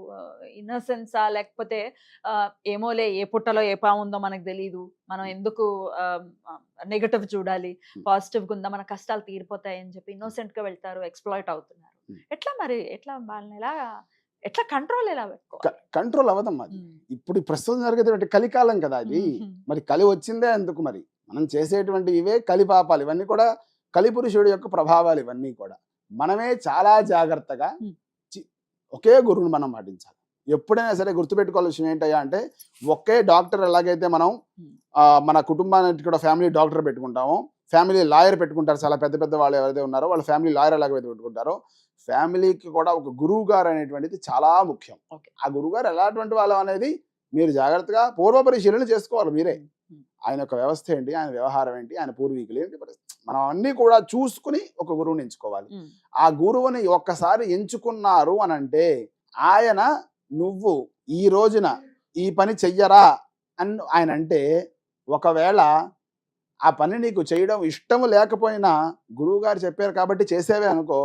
ఇన్నోసెన్సా లేకపోతే ఏమోలే ఏ పుట్టలో ఏ పాము ఉందో మనకు తెలియదు, మనం ఎందుకు నెగటివ్ చూడాలి, పాజిటివ్ గా ఉందా మన కష్టాలు తీరిపోతాయి అని చెప్పి ఇన్నోసెంట్ గా వెళ్తారు, ఎక్స్ప్లాయిట్ అవుతున్నారు. ఎట్లా వాళ్ళని ఎట్లా కంట్రోల్ అవ్వదమ్మా. ఇప్పుడు ప్రస్తుతం జరిగేటువంటి కలికాలం కదా అది. మరి కలి వచ్చిందే ఎందుకు, మరి మనం చేసేటువంటి ఇవే కలి పాపాలు, ఇవన్నీ కూడా కలిపురుషుడి యొక్క ప్రభావాలు. ఇవన్నీ కూడా మనమే చాలా జాగ్రత్తగా ఒకే గురువుని మనం పాటించాలి. ఎప్పుడైనా సరే గుర్తుపెట్టుకోవాల్సిన విషయం ఏంటయ్యా అంటే ఒకే డాక్టర్ ఎలాగైతే మనం మన కుటుంబానికి కూడా ఫ్యామిలీ డాక్టర్ పెట్టుకుంటామో, ఫ్యామిలీ లాయర్ పెట్టుకుంటారు, చాలా పెద్ద పెద్ద వాళ్ళు ఎవరైతే ఉన్నారో వాళ్ళ ఫ్యామిలీ లాయర్ ఎలాగైతే పెట్టుకుంటారో, ఫ్యామిలీకి కూడా ఒక గురువు గారు అనేటువంటిది చాలా ముఖ్యం. ఆ గురువు గారు ఎలాంటి వాళ్ళు అనేది మీరు జాగ్రత్తగా పూర్వ పరిశీలన చేసుకోవాలి మీరే. ఆయన యొక్క వ్యవస్థ ఏంటి, ఆయన వ్యవహారం ఏంటి, ఆయన పూర్వీకులు ఏంటి, మనం అన్ని కూడా చూసుకుని ఒక గురువుని ఎంచుకోవాలి. ఆ గురువుని ఒక్కసారి ఎంచుకున్నారు అని అంటే ఆయన నువ్వు ఈ రోజున ఈ పని చెయ్యరా అని ఆయన అంటే, ఒకవేళ ఆ పని నీకు చేయడం ఇష్టం లేకపోయినా గురువు గారు చెప్పారు కాబట్టి చేసేవే అనుకో,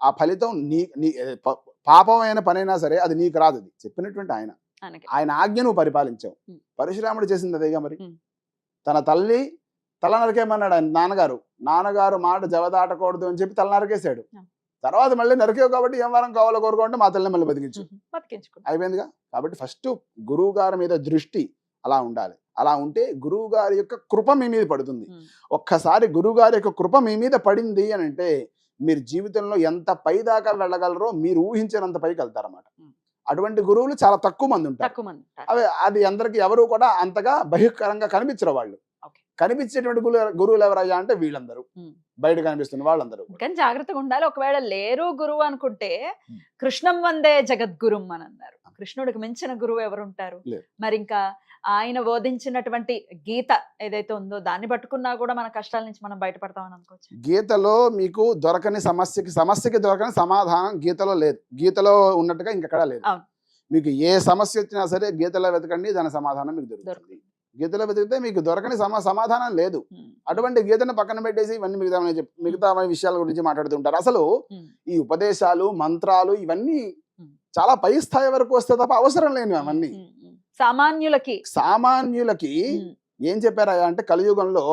ఆ ఫలితం నీ పాపమైన పనైనా సరే అది నీకు రాదు. అది చెప్పినటువంటి ఆయన ఆజ్ఞ నువ్వు పరిపాలించావు. పరశురాముడు చేసింది అదేగా మరి. తన తల్లి తల నరికేమన్నాడు ఆయన నాన్నగారు మాట జవదాటకూడదు అని చెప్పి తల నరికేశాడు. తర్వాత మళ్ళీ నరికేవు కాబట్టి ఏం వరం కావాలో కోరుకుంటే మా తల్లిని మళ్ళీ బతికించుకుంటా అయిపోయిందిగా. కాబట్టి ఫస్ట్ గురువు గారి మీద దృష్టి అలా ఉండాలి. అలా ఉంటే గురువు గారి యొక్క కృప మీ మీద పడుతుంది. ఒక్కసారి గురువు గారి యొక్క కృప మీ మీద పడింది అని అంటే మీరు జీవితంలో ఎంత పై దాకా వెళ్ళగలరో మీరు ఊహించినంత పైకి వెళ్తారన్నమాట. అటువంటి గురువులు చాలా తక్కువ మంది ఉంటారు. అది అందరికి ఎవరు కూడా అంతగా బహిష్కరంగా కనిపించరు. వాళ్ళు కనిపించేటువంటి గురువులు ఎవరయ్యా అంటే వీళ్ళందరూ బయట కనిపిస్తున్న వాళ్ళందరూ. కానీ జాగ్రత్తగా ఉండాలి. ఒకవేళ లేరు గురువు అనుకుంటే కృష్ణం వందే జగద్గురుం అని అన్నారు. కృష్ణుడికి మించిన గురువు ఎవరు ఉంటారు? మరి ఇంకా ఆయన బోధించినటువంటి గీత ఏదైతే ఉందో దాన్ని పట్టుకున్నా కూడా మన కష్టాల నుంచి మనం బయటపడతామని అనుకోవచ్చు. గీతలో మీకు దొరకని సమస్యకి దొరకని సమాధానం గీతలో లేదు. గీతలో ఉన్నట్టుగా ఇంకెక్కడా లేదు. మీకు ఏ సమస్య వచ్చినా సరే గీతలో వెతకండి, దాని సమాధానం మీకు దొరుకుతుంది. గీతలో వెతికితే మీకు దొరకని సమాధానం లేదు. అటువంటి గీతను పక్కన పెట్టేసి ఇవన్నీ మిగతా విషయాల గురించి మాట్లాడుతుంటారు. అసలు ఈ ఉపదేశాలు మంత్రాలు ఇవన్నీ చాలా పై స్థాయి వరకు వస్తే తప్ప అవసరం లేని అవన్నీ సామాన్యులకి ఏం చెప్పారా అంటే కలియుగంలో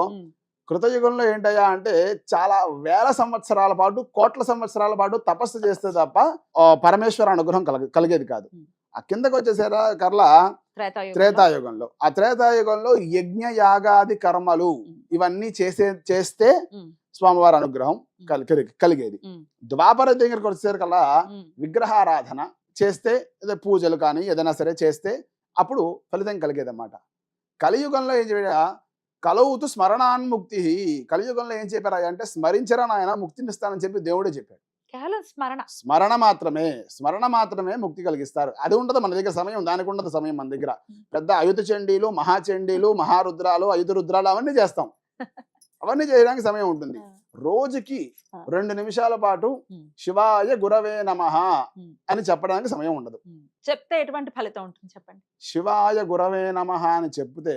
కృతయుగంలో ఏంటయ్యా అంటే చాలా వేల సంవత్సరాల పాటు కోట్ల సంవత్సరాల పాటు తపస్సు చేస్తే తప్ప పరమేశ్వర అనుగ్రహం కలిగేది కాదు. ఆ కిందకు వచ్చేసారా కర్లా త్రేతాయుగంలో. ఆ త్రేతాయుగంలో యజ్ఞ యాగాది కర్మలు ఇవన్నీ చేస్తే స్వామివారి అనుగ్రహం కలిగేది. ద్వాపర దగ్గరికి వచ్చేసరి కల్లా విగ్రహారాధన చేస్తే పూజలు కానీ ఏదైనా సరే చేస్తే అప్పుడు ఫలితం కలిగేది అన్నమాట. కలియుగంలో ఏం చేయా కలవుతూ స్మరణాన్ముక్తి. కలియుగంలో ఏం చెప్పారా అంటే స్మరించరా నాయన ముక్తినిస్తానని చెప్పి దేవుడే చెప్పాడు. స్మరణ మాత్రమే ముక్తి కలిగిస్తారు. అది ఉండదు మన దగ్గర సమయం, దానికి ఉండదు సమయం మన దగ్గర. పెద్ద అయుత చండీలు, మహాచండీలు, మహారుద్రాలు, 5 రుద్రాలు అవన్నీ చేస్తాం. అవన్నీ చేయడానికి సమయం ఉంటుంది. రోజుకి 2 నిమిషాల పాటు శివాయ గురవే నమః అని చెప్పడానికి సమయం ఉండదు. చెప్తే ఎటువంటి ఫలితం ఉంటుంది చెప్పండి? శివాయ గురవే నమః అని చెప్తే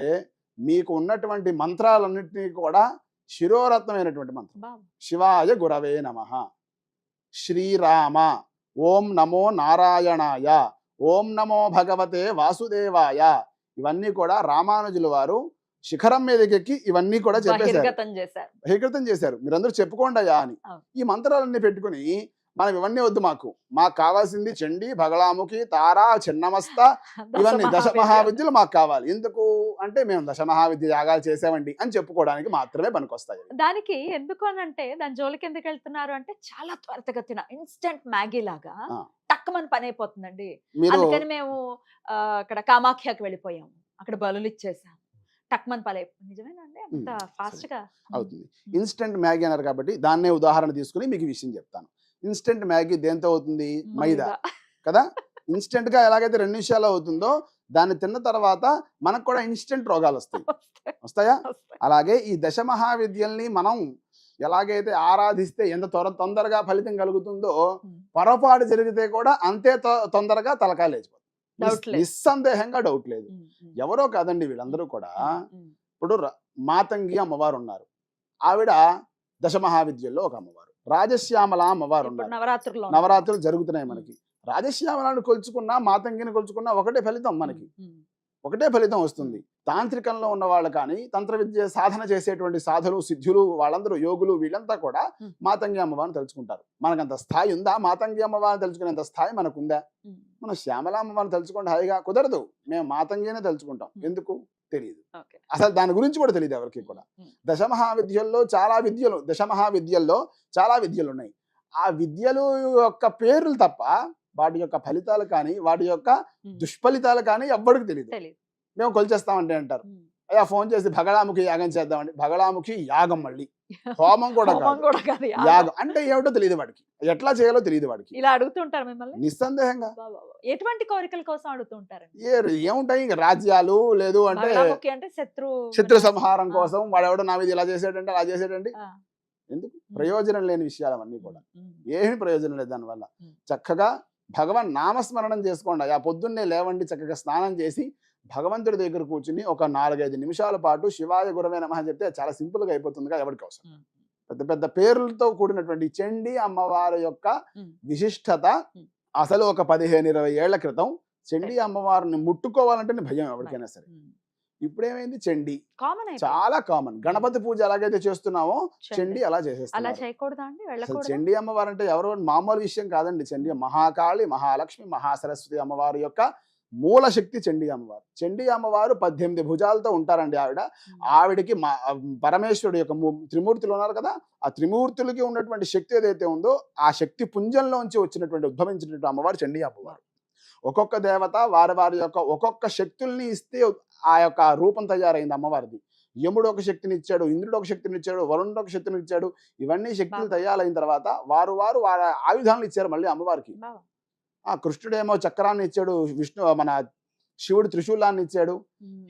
మీకు ఉన్నటువంటి మంత్రాలన్నింటినీ కూడా శిరోరత్నమైనటువంటి మంత్రం. శివాయ గురవే నమః, శ్రీరామ, ఓం నమో నారాయణాయ, ఓం నమో భగవతే వాసుదేవాయ, ఇవన్నీ కూడా రామానుజుల వారు శిఖరం మీదకెక్కి ఇవన్నీ కూడా బహిర్గతం చేశారు. మీరందరూ చెప్పుకోండి అయ్యా అని. ఈ మంత్రాలన్నీ పెట్టుకుని మనం ఇవన్నీ వద్దు, మాకు కావాల్సింది చండి, బగళాముఖి, తారా, చిన్నమస్త, ఇవన్నీ దశమహావిద్యలు మాకు కావాలి. ఎందుకు అంటే మేము దశమహావిద్య యాగాలు చేసామండి అని చెప్పుకోవడానికి మాత్రమే పనికొస్తాయి. దానికి ఎందుకు అని అంటే దాని జోలికి ఎందుకు వెళ్తున్నారు అంటే చాలా త్వరితగతిన ఇన్స్టెంట్ మ్యాగీ లాగా టక్కుమని పని అయిపోతుందండి. అందుకని మేము అక్కడ కామాఖ్యకి వెళ్ళిపోయాము, అక్కడ బలులు ఇచ్చేసాము, టక్మన్ పని అయిపోతుంది. నిజమేనా అండి? అంత ఫాస్ట్ గా అవుతుంది. ఇన్స్టెంట్ మ్యాగీ అన్నారు కాబట్టి దాన్నే ఉదాహరణ తీసుకుని మీకు విషయం చెప్తాను. ఇన్స్టెంట్ మ్యాగీ దేంతో అవుతుంది? మైదా కదా. ఇన్స్టెంట్ గా ఎలాగైతే 2 నిమిషాలు అవుతుందో దాన్ని తిన్న తర్వాత మనకు కూడా ఇన్స్టెంట్ రోగాలు వస్తాయా? అలాగే ఈ దశమహావిద్యల్ని మనం ఎలాగైతే ఆరాధిస్తే ఎంత తొందరగా ఫలితం కలుగుతుందో పొరపాటు జరిగితే కూడా అంతే తొందరగా తలకాయ లేచిపోతుంది. నిస్సందేహంగా డౌట్ లేదు. ఎవరో కాదండి వీళ్ళందరూ కూడా. ఇప్పుడు మాతంగి అమ్మవారు ఉన్నారు, ఆవిడ దశమహావిద్యల్లో ఒక అమ్మవారు. రాజశ్యామల అమ్మవారు ఉన్నారు, నవరాత్రులు జరుగుతున్నాయి మనకి. రాజశ్యామలను కొలుచుకున్నా మాతంగిని కొలుచుకున్నా ఒకటే ఫలితం, మనకి ఒకటే ఫలితం వస్తుంది. తాంత్రికంలో ఉన్న వాళ్ళు కానీ తంత్ర విద్య సాధన చేసేటువంటి సాధులు, సిద్ధులు, వాళ్ళందరూ యోగులు, వీళ్ళంతా కూడా మాతంగి అమ్మవారిని తలుచుకుంటారు. మనకంత స్థాయి ఉందా? మాతంగి అమ్మవారిని తలుచుకునేంత స్థాయి మనకుందా? మనం శ్యామల అమ్మవారిని తలుచుకుంటే హాయిగా కుదరదు. మేము మాతంగినే తలుచుకుంటాం. ఎందుకు తెలియదు, అసలు దాని గురించి కూడా తెలియదు ఎవరికి కూడా. దశమహావిద్యల్లో చాలా విద్యలు ఉన్నాయి. ఆ విద్యలు యొక్క పేర్లు తప్ప వాటి యొక్క ఫలితాలు కానీ వాటి యొక్క దుష్ఫలితాలు కానీ ఎవ్వడికి తెలియదు. మేము కొలిచేస్తామంటే అంటారు, అయ్యా ఫోన్ చేసి భగళాముఖి యాగం చేద్దామండి. భగళాముఖి యాగం, మళ్ళీ హోమం కూడా కాదు, యాగం అంటే ఏమిటో తెలియదు వాడికి, ఎట్లా చేయాలో తెలియదు వాడికి. ఇలా అడుగుతుంటారు మిమ్మల్ని? నిస్సందేహంగా. ఎటువంటి కోరికల కోసం అడుగుతుంటారు? ఏముంటాయి ఇంకా రాజ్యాలు, లేదు అంటే శత్రు సంహారం కోసం. వాడెవడో నా మీద ఇలా చేసాడంటే అలా చేసాడండి. ఎందుకు? ప్రయోజనం లేని విషయాలు అవన్నీ కూడా. ఏమీ ప్రయోజనం లేదు దానివల్ల. చక్కగా భగవన్ నామస్మరణం చేసుకోండి. ఆ పొద్దున్నే లేవండి, చక్కగా స్నానం చేసి భగవంతుడి దగ్గర కూర్చుని ఒక 4-5 నిమిషాల పాటు శివాయ గురవే నమః చెప్తే చాలా సింపుల్ గా అయిపోతుందిగా. ఎవరికి అవసరం. పెద్ద పెద్ద పేర్లతో కూడినటువంటి చండీ అమ్మవారి యొక్క విశిష్టత అసలు ఒక 15-20 ఏళ్ల క్రితం చండీ అమ్మవారిని ముట్టుకోవాలంటే భయం ఎవరికైనా సరే. ఇప్పుడేమైంది చండీ కామన్ అయిపోయింది. చాలా కామన్. గణపతి పూజ ఎలాగైతే చేస్తున్నామో చండి. చండీ అలా అలా చేసేస్తున్నారు. చేయకూడదా అండి? అసలు వెళ్ళకూడదా? చండీ అమ్మవారు అంటే ఎవరో మామూలు విషయం కాదండి. చండీ మహాకాళి, మహాలక్ష్మి, మహాసరస్వతి అమ్మవారి యొక్క మూల శక్తి చండీ అమ్మవారు. చండీ అమ్మవారు 18 భుజాలతో ఉంటారండి ఆవిడ. ఆవిడకి పరమేశ్వరుడు యొక్క త్రిమూర్తులు ఉన్నారు కదా, ఆ త్రిమూర్తులకి ఉన్నటువంటి శక్తి ఏదైతే ఉందో ఆ శక్తి పుంజంలోంచి వచ్చినటువంటి ఉద్భవించినటువంటి అమ్మవారు చండీ అమ్మవారు. ఒక్కొక్క దేవత వారి వారి యొక్క ఒక్కొక్క శక్తుల్ని ఇస్తే ఆ యొక్క రూపం తయారైంది అమ్మవారిది. యముడు ఒక శక్తిని ఇచ్చాడు, ఇంద్రుడు ఒక శక్తిని ఇచ్చాడు, వరుణుడు ఒక శక్తిని ఇచ్చాడు. ఇవన్నీ శక్తులు తయారైన తర్వాత వారు వారి ఆయుధాలను ఇచ్చారు మళ్ళీ అమ్మవారికి. కృష్ణుడేమో చక్రాన్ని ఇచ్చాడు, మన శివుడు త్రిశూలాన్ని ఇచ్చాడు,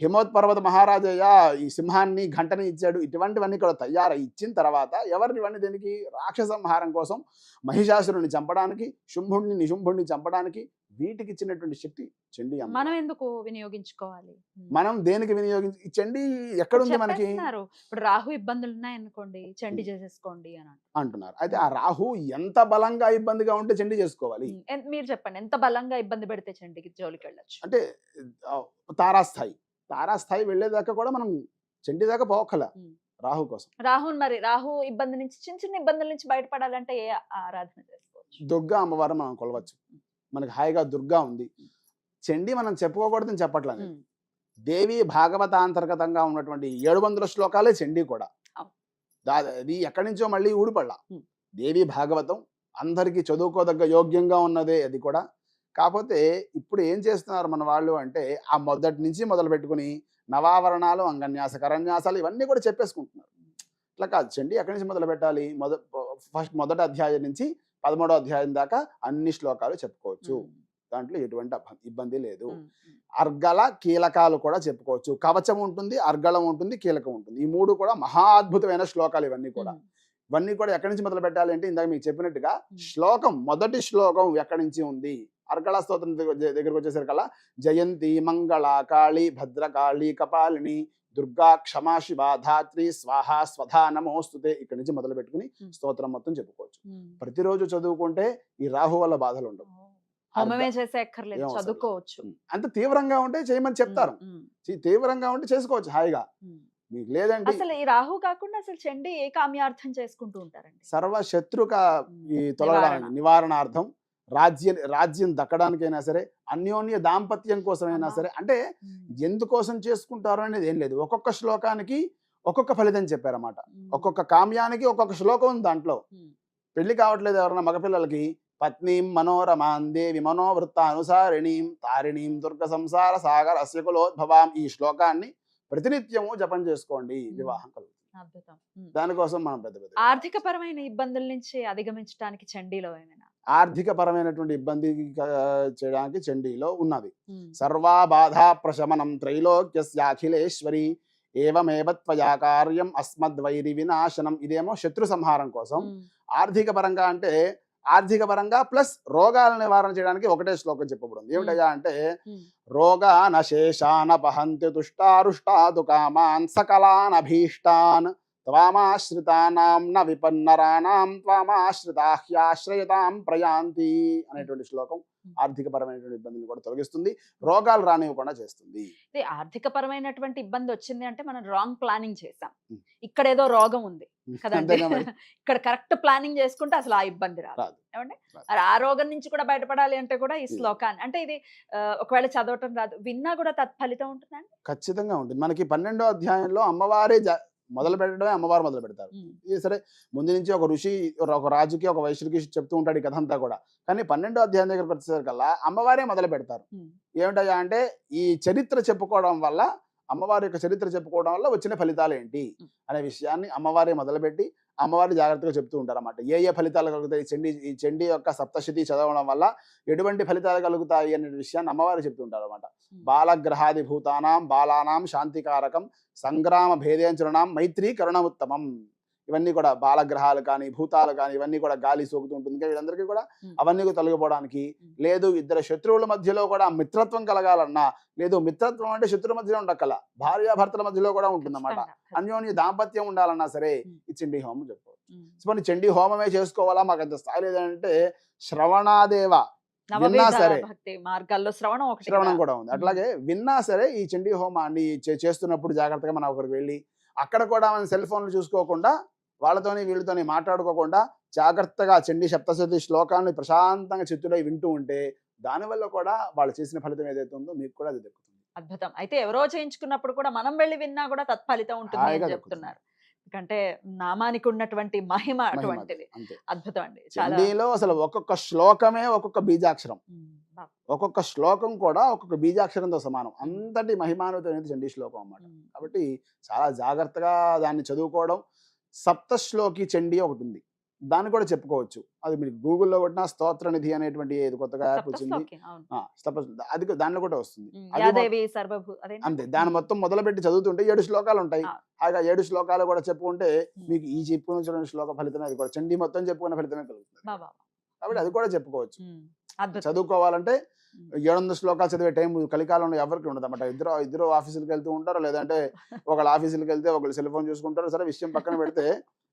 హిమోత్పర్వత మహారాజయ్య ఈ సింహాన్ని ఘంటని ఇచ్చాడు. ఇటువంటివన్నీ కూడా ఇచ్చిన తర్వాత ఎవరిని ఇవన్నీ దేనికి? రాక్షస సంహారం కోసం, మహిషాసురుని చంపడానికి, శుంభుణ్ణి నిశుంభుణ్ణి చంపడానికి వీటికి ఇచ్చినటువంటి శక్తి చండీ అమ్మ. మనం ఎందుకు వినియోగించుకోవాలి? మనం దేనికి వినియోగించి ఈ చండీ ఎక్కడుంది మనకి? ఇప్పుడు రాహు ఇబ్బందులు ఉన్నాయనుకోండి, చండీ చేసేసుకోండి అని అంటున్నారు. అయితే ఆ రాహు ఎంత బలంగా ఇబ్బందిగా ఉంటే చండీ చేసుకోవాలి? మీరు చెప్పండి, ఎంత బలంగా ఇబ్బంది పెడితే చండీకి జోలికి వెళ్ళొచ్చు? అంటే తారాస్థాయి వెళ్ళేదాకా కూడా మనం చండీ దాకా పోకల రాహు కోసం. రాహు ఇబ్బంది నుంచి, చిన్న చిన్న ఇబ్బందుల నుంచి బయటపడాలంటే ఏ ఆరాధన చేసుకోవచ్చు? దుర్గా అమ్మవారు మనం కొలవచ్చు. మనకి హాయిగా దుర్గా ఉంది. చండీ మనం చెప్పుకోకూడదని చెప్పట్లేదు. దేవి భాగవతాంతర్గతంగా ఉన్నటువంటి 700 శ్లోకాలే చండీ కూడా. అది ఎక్కడి నుంచో మళ్ళీ ఊడిపడలా. దేవి భాగవతం అందరికీ చదువుకోదగ్గ యోగ్యంగా ఉన్నదే అది కూడా. కాకపోతే ఇప్పుడు ఏం చేస్తున్నారు మన వాళ్ళు అంటే ఆ మొదటి నుంచి మొదలు పెట్టుకుని నవావరణాలు, అంగన్యాస, కరన్యాసాలు ఇవన్నీ కూడా చెప్పేసుకుంటున్నారు. ఇట్లా కాదు. చండీ ఎక్కడి నుంచి మొదలు పెట్టాలి? మొదటి అధ్యాయం నుంచి 13వ అధ్యాయం దాకా అన్ని శ్లోకాలు చెప్పుకోవచ్చు. దాంట్లో ఎటువంటి ఇబ్బంది లేదు. అర్గళ కీలకాలు కూడా చెప్పుకోవచ్చు. కవచం ఉంటుంది, అర్గళం ఉంటుంది, కీలకం ఉంటుంది. ఈ 3 కూడా మహా అద్భుతమైన శ్లోకాలు. ఇవన్నీ కూడా ఎక్కడి నుంచి మొదలు పెట్టాలి అంటే ఇందాక మీకు చెప్పినట్టుగా మొదటి శ్లోకం ఎక్కడి నుంచి ఉంది? అర్గళ స్తోత్రం దగ్గరకు వచ్చేసరికల్లా జయంతి మంగళ కాళి భద్రకాళి కపాలిని దుర్గా క్షమా శివ ధాత్రి స్వాహ స్వధా నమోస్తుతే ఇక్కడి నుంచి మొదలు పెట్టుకుని స్తోత్రం మొత్తం చెప్పుకోవచ్చు. ప్రతిరోజు చదువుకుంటే ఈ రాహు వల్ల బాధలు ఉండవు. చదువుకోవచ్చు. అంత తీవ్రంగా ఉంటే చేయమని చెప్తారు. తీవ్రంగా ఉంటే చేసుకోవచ్చు హాయిగా. మీకు లేదండి అసలు ఈ రాహు కాకుండా అసలు చండీ ఏ కామ్యార్థం చేసుకుంటూ ఉంటారండి? సర్వ శత్రుక తొలగడానికి, నివారణార్థం, రాజ్యం దక్కడానికైనా సరే, అన్యోన్య దాంపత్యం కోసమైనా సరే, అంటే ఎందుకోసం చేసుకుంటారు అనేది ఏం లేదు. ఒక్కొక్క శ్లోకానికి ఒక్కొక్క ఫలితం చెప్పారన్నమాట. ఒక్కొక్క కామ్యానికి ఒక్కొక్క శ్లోకం ఉంది దాంట్లో. పెళ్లి కావట్లేదు ఎవరన్నా మగపిల్లలకి, పత్నీం మనోరమాం దేవి మనోవృత్తానుసారిణీం తారిణీం దుర్గ సంసార సాగర అస్యకులోద్భవాం ఈ శ్లోకాన్ని ప్రతినిత్యము జపం చేసుకోండి, వివాహం కలుగుతుంది. దానికోసం మనం పెద్ద ఆర్థిక పరమైన ఇబ్బందుల నుంచి అధిగమించడానికి చండీలో ఏమైనా ఆర్థిక పరమైనటువంటి ఇబ్బంది చేయడానికి చండీలో ఉన్నది. సర్వా బాధా ప్రశమనం త్రైలోక్యస్యాఖిలేశ్వరి ఏవమేవ త్వయా కార్యం అస్మద్వైరి వినాశనం. ఇదేమో శత్రు సంహారం కోసం. ఆర్థిక పరంగా అంటే ఆర్థిక పరంగా ప్లస్ రోగాల నివారణ చేయడానికి ఒకటే శ్లోకం చెప్పబడింది. ఏమిటయ్యా అంటే రోగాన శేషాన పహంతి తుష్టారుష్టాదు కామాన్ సకలాన్ అభీష్టాన్ త్వామాశ్రితానాం న విపన్నరాణాం త్వామాశ్రితాహ్యాశ్రయతాం ప్రయాంతి అనేటువంటి శ్లోకం ఆర్థిక పరమైనటువంటి ఇబ్బందిని కూడా తొలగిస్తుంది, రోగాలు రానివ్వకుండా చేస్తుంది. ఆర్థిక పరమైనటువంటి ఇబ్బంది వచ్చింది అంటే మనం రాంగ్ ప్లానింగ్ చేసాం. ఇక్కడ ఏదో రోగం ఉంది కదండి, ఇక్కడ కరెక్ట్ ప్లానింగ్ చేసుకుంటే అసలు ఆ ఇబ్బంది రాదు. ఏమంటే మరి ఆ రోగం నుంచి కూడా బయటపడాలి అంటే కూడా ఈ శ్లోకాన్ని, అంటే ఇది ఒకవేళ చదవటం రాదు విన్నా కూడా తత్ఫలితం ఉంటుందండి? ఖచ్చితంగా ఉంటుంది. మనకి 12వ అధ్యాయంలో అమ్మవారే మొదలు పెట్టడమే అమ్మవారు మొదలు పెడతారు. సరే ముందు నుంచి ఒక ఋషి ఒక రాజుకి ఒక వైశ్యుడికి చెప్తూ ఉంటాడు ఈ కథ అంతా కూడా. కానీ 12వ అధ్యాయం దగ్గరకు వచ్చేసరికల్లా అమ్మవారే మొదలు పెడతారు. ఏమిటయ్యా అంటే ఈ చరిత్ర చెప్పుకోవడం వల్ల, అమ్మవారి యొక్క చరిత్ర చెప్పుకోవడం వల్ల వచ్చిన ఫలితాలు ఏంటి అనే విషయాన్ని అమ్మవారే మొదలుపెట్టి అమ్మవారి జాగ్రత్తగా చెప్తూ ఉంటారు అన్నమాట. ఏ ఫలితాలు కలుగుతాయి, ఈ చండీ యొక్క సప్తశతి చదవడం వల్ల ఎటువంటి ఫలితాలు కలుగుతాయి అనే విషయాన్ని అమ్మవారు చెప్తూ ఉంటారు అన్నమాట. బాలగ్రహాది భూతానాం బాలానాం శాంతికారకం సంగ్రామ భేదేంచరణాం మైత్రీ కరుణముత్తమం. ఇవన్నీ కూడా బాలగ్రహాలు కానీ భూతాలు కానీ ఇవన్నీ కూడా గాలి సోకుతూ ఉంటుంది. వీళ్ళందరికీ కూడా అవన్నీ తొలగిపోవడానికి, లేదు ఇద్దరు శత్రువుల మధ్యలో కూడా మిత్రత్వం కలగాలన్నా, లేదు మిత్రత్వం అంటే శత్రువుల మధ్యలో ఉండక్కల భార్యాభర్తల మధ్యలో కూడా ఉంటుందన్నమాట. అన్యోన్య దాంపత్యం ఉండాలన్నా సరే ఈ చండీ హోమం చెప్పుకోవచ్చు. చండీ హోమమే చేసుకోవాలా, మాకు అంత స్థాయి లేదంటే శ్రవణాదేవ విన్నా నవవిధ సరే భక్తి మార్గాల్లో శ్రవణం ఒకటి శ్రవణం కదా. కూడా ఉంది. అట్లాగే విన్నా సరే ఈ చండీ హోమాన్ని చేస్తున్నప్పుడు జాగ్రత్తగా మనం ఒకరికి వెళ్ళి అక్కడ కూడా మన సెల్ ఫోన్లు చూసుకోకుండా వాళ్ళతోని వీళ్ళతోని మాట్లాడుకోకుండా జాగ్రత్తగా చండీ సప్తశతి శ్లోకాలను ప్రశాంతంగా చిత్తులై వింటూ ఉంటే దానివల్ల కూడా వాళ్ళు చేసిన ఫలితం ఏదైతే ఉందో మీకు కూడా అది దక్కుతుంది. అద్భుతం. అయితే ఎవరో చేయించుకున్నప్పుడు కూడా మనం వెళ్ళి విన్నా కూడా తత్ఫలితం ఉంటుంది హాయిగా అని దక్కుతుంది. చెప్తున్నారు. ఎందుకంటే నామానికి ఉన్నటువంటి మహిమ మహిమ అది. అటువంటిది. అంతే. అద్భుతం అండి. చాలా చండీలో అసలు ఒక్కొక్క శ్లోకమే ఒక్కొక్క బీజాక్షరం. బా. ఒక్కొక్క శ్లోకం కూడా ఒక్కొక్క బీజాక్షరంతో సమానం. అంతటి మహిమాన్వితమైనది చండీ శ్లోకం అన్నమాట. కాబట్టి చాలా జాగ్రత్తగా దాన్ని చదువుకోవడం. సప్తశ్లోకి చండీ ఒకటి ఉంది, దాన్ని కూడా చెప్పుకోవచ్చు. అది మీరు గూగుల్లో కొట్టినా స్తోత్ర నిధి అనేటువంటి ఏది కొత్తగా యాప్ వచ్చింది, సప్తశ్లోకి, అవును. అది దానిలో కూడా వస్తుంది. అది యాదేవి సర్వభూ అదేనా? అంతే, దాన్ని మొత్తం మొదలుపెట్టి చదువుతుంటే 7 శ్లోకాలు ఉంటాయి. ఆ. ఆ 7 శ్లోకాలు కూడా చెప్పుకుంటే మీకు ఈ చెప్పుకున్న శ్లోక ఫలితమే అది కూడా చండీ మొత్తం చెప్పుకున్న ఫలితమే కలుగుతుంది. బా, బా, బా. కాబట్టి అది కూడా చెప్పుకోవచ్చు. అద్భుతం. చదువుకోవాలంటే 700 శ్లోకాలు చదివే టైం కలికాలంలో ఎవరికి ఉండదు అన్నమాట. ఇద్దరు ఆఫీసులకు వెళ్తూ ఉంటారు, లేదంటే ఒకళ్ళు ఆఫీసులకు వెళ్తే ఒకళ్ళు సెల్ ఫోన్ చూసుకుంటారు. సరే, విషయం పక్కన పెడితే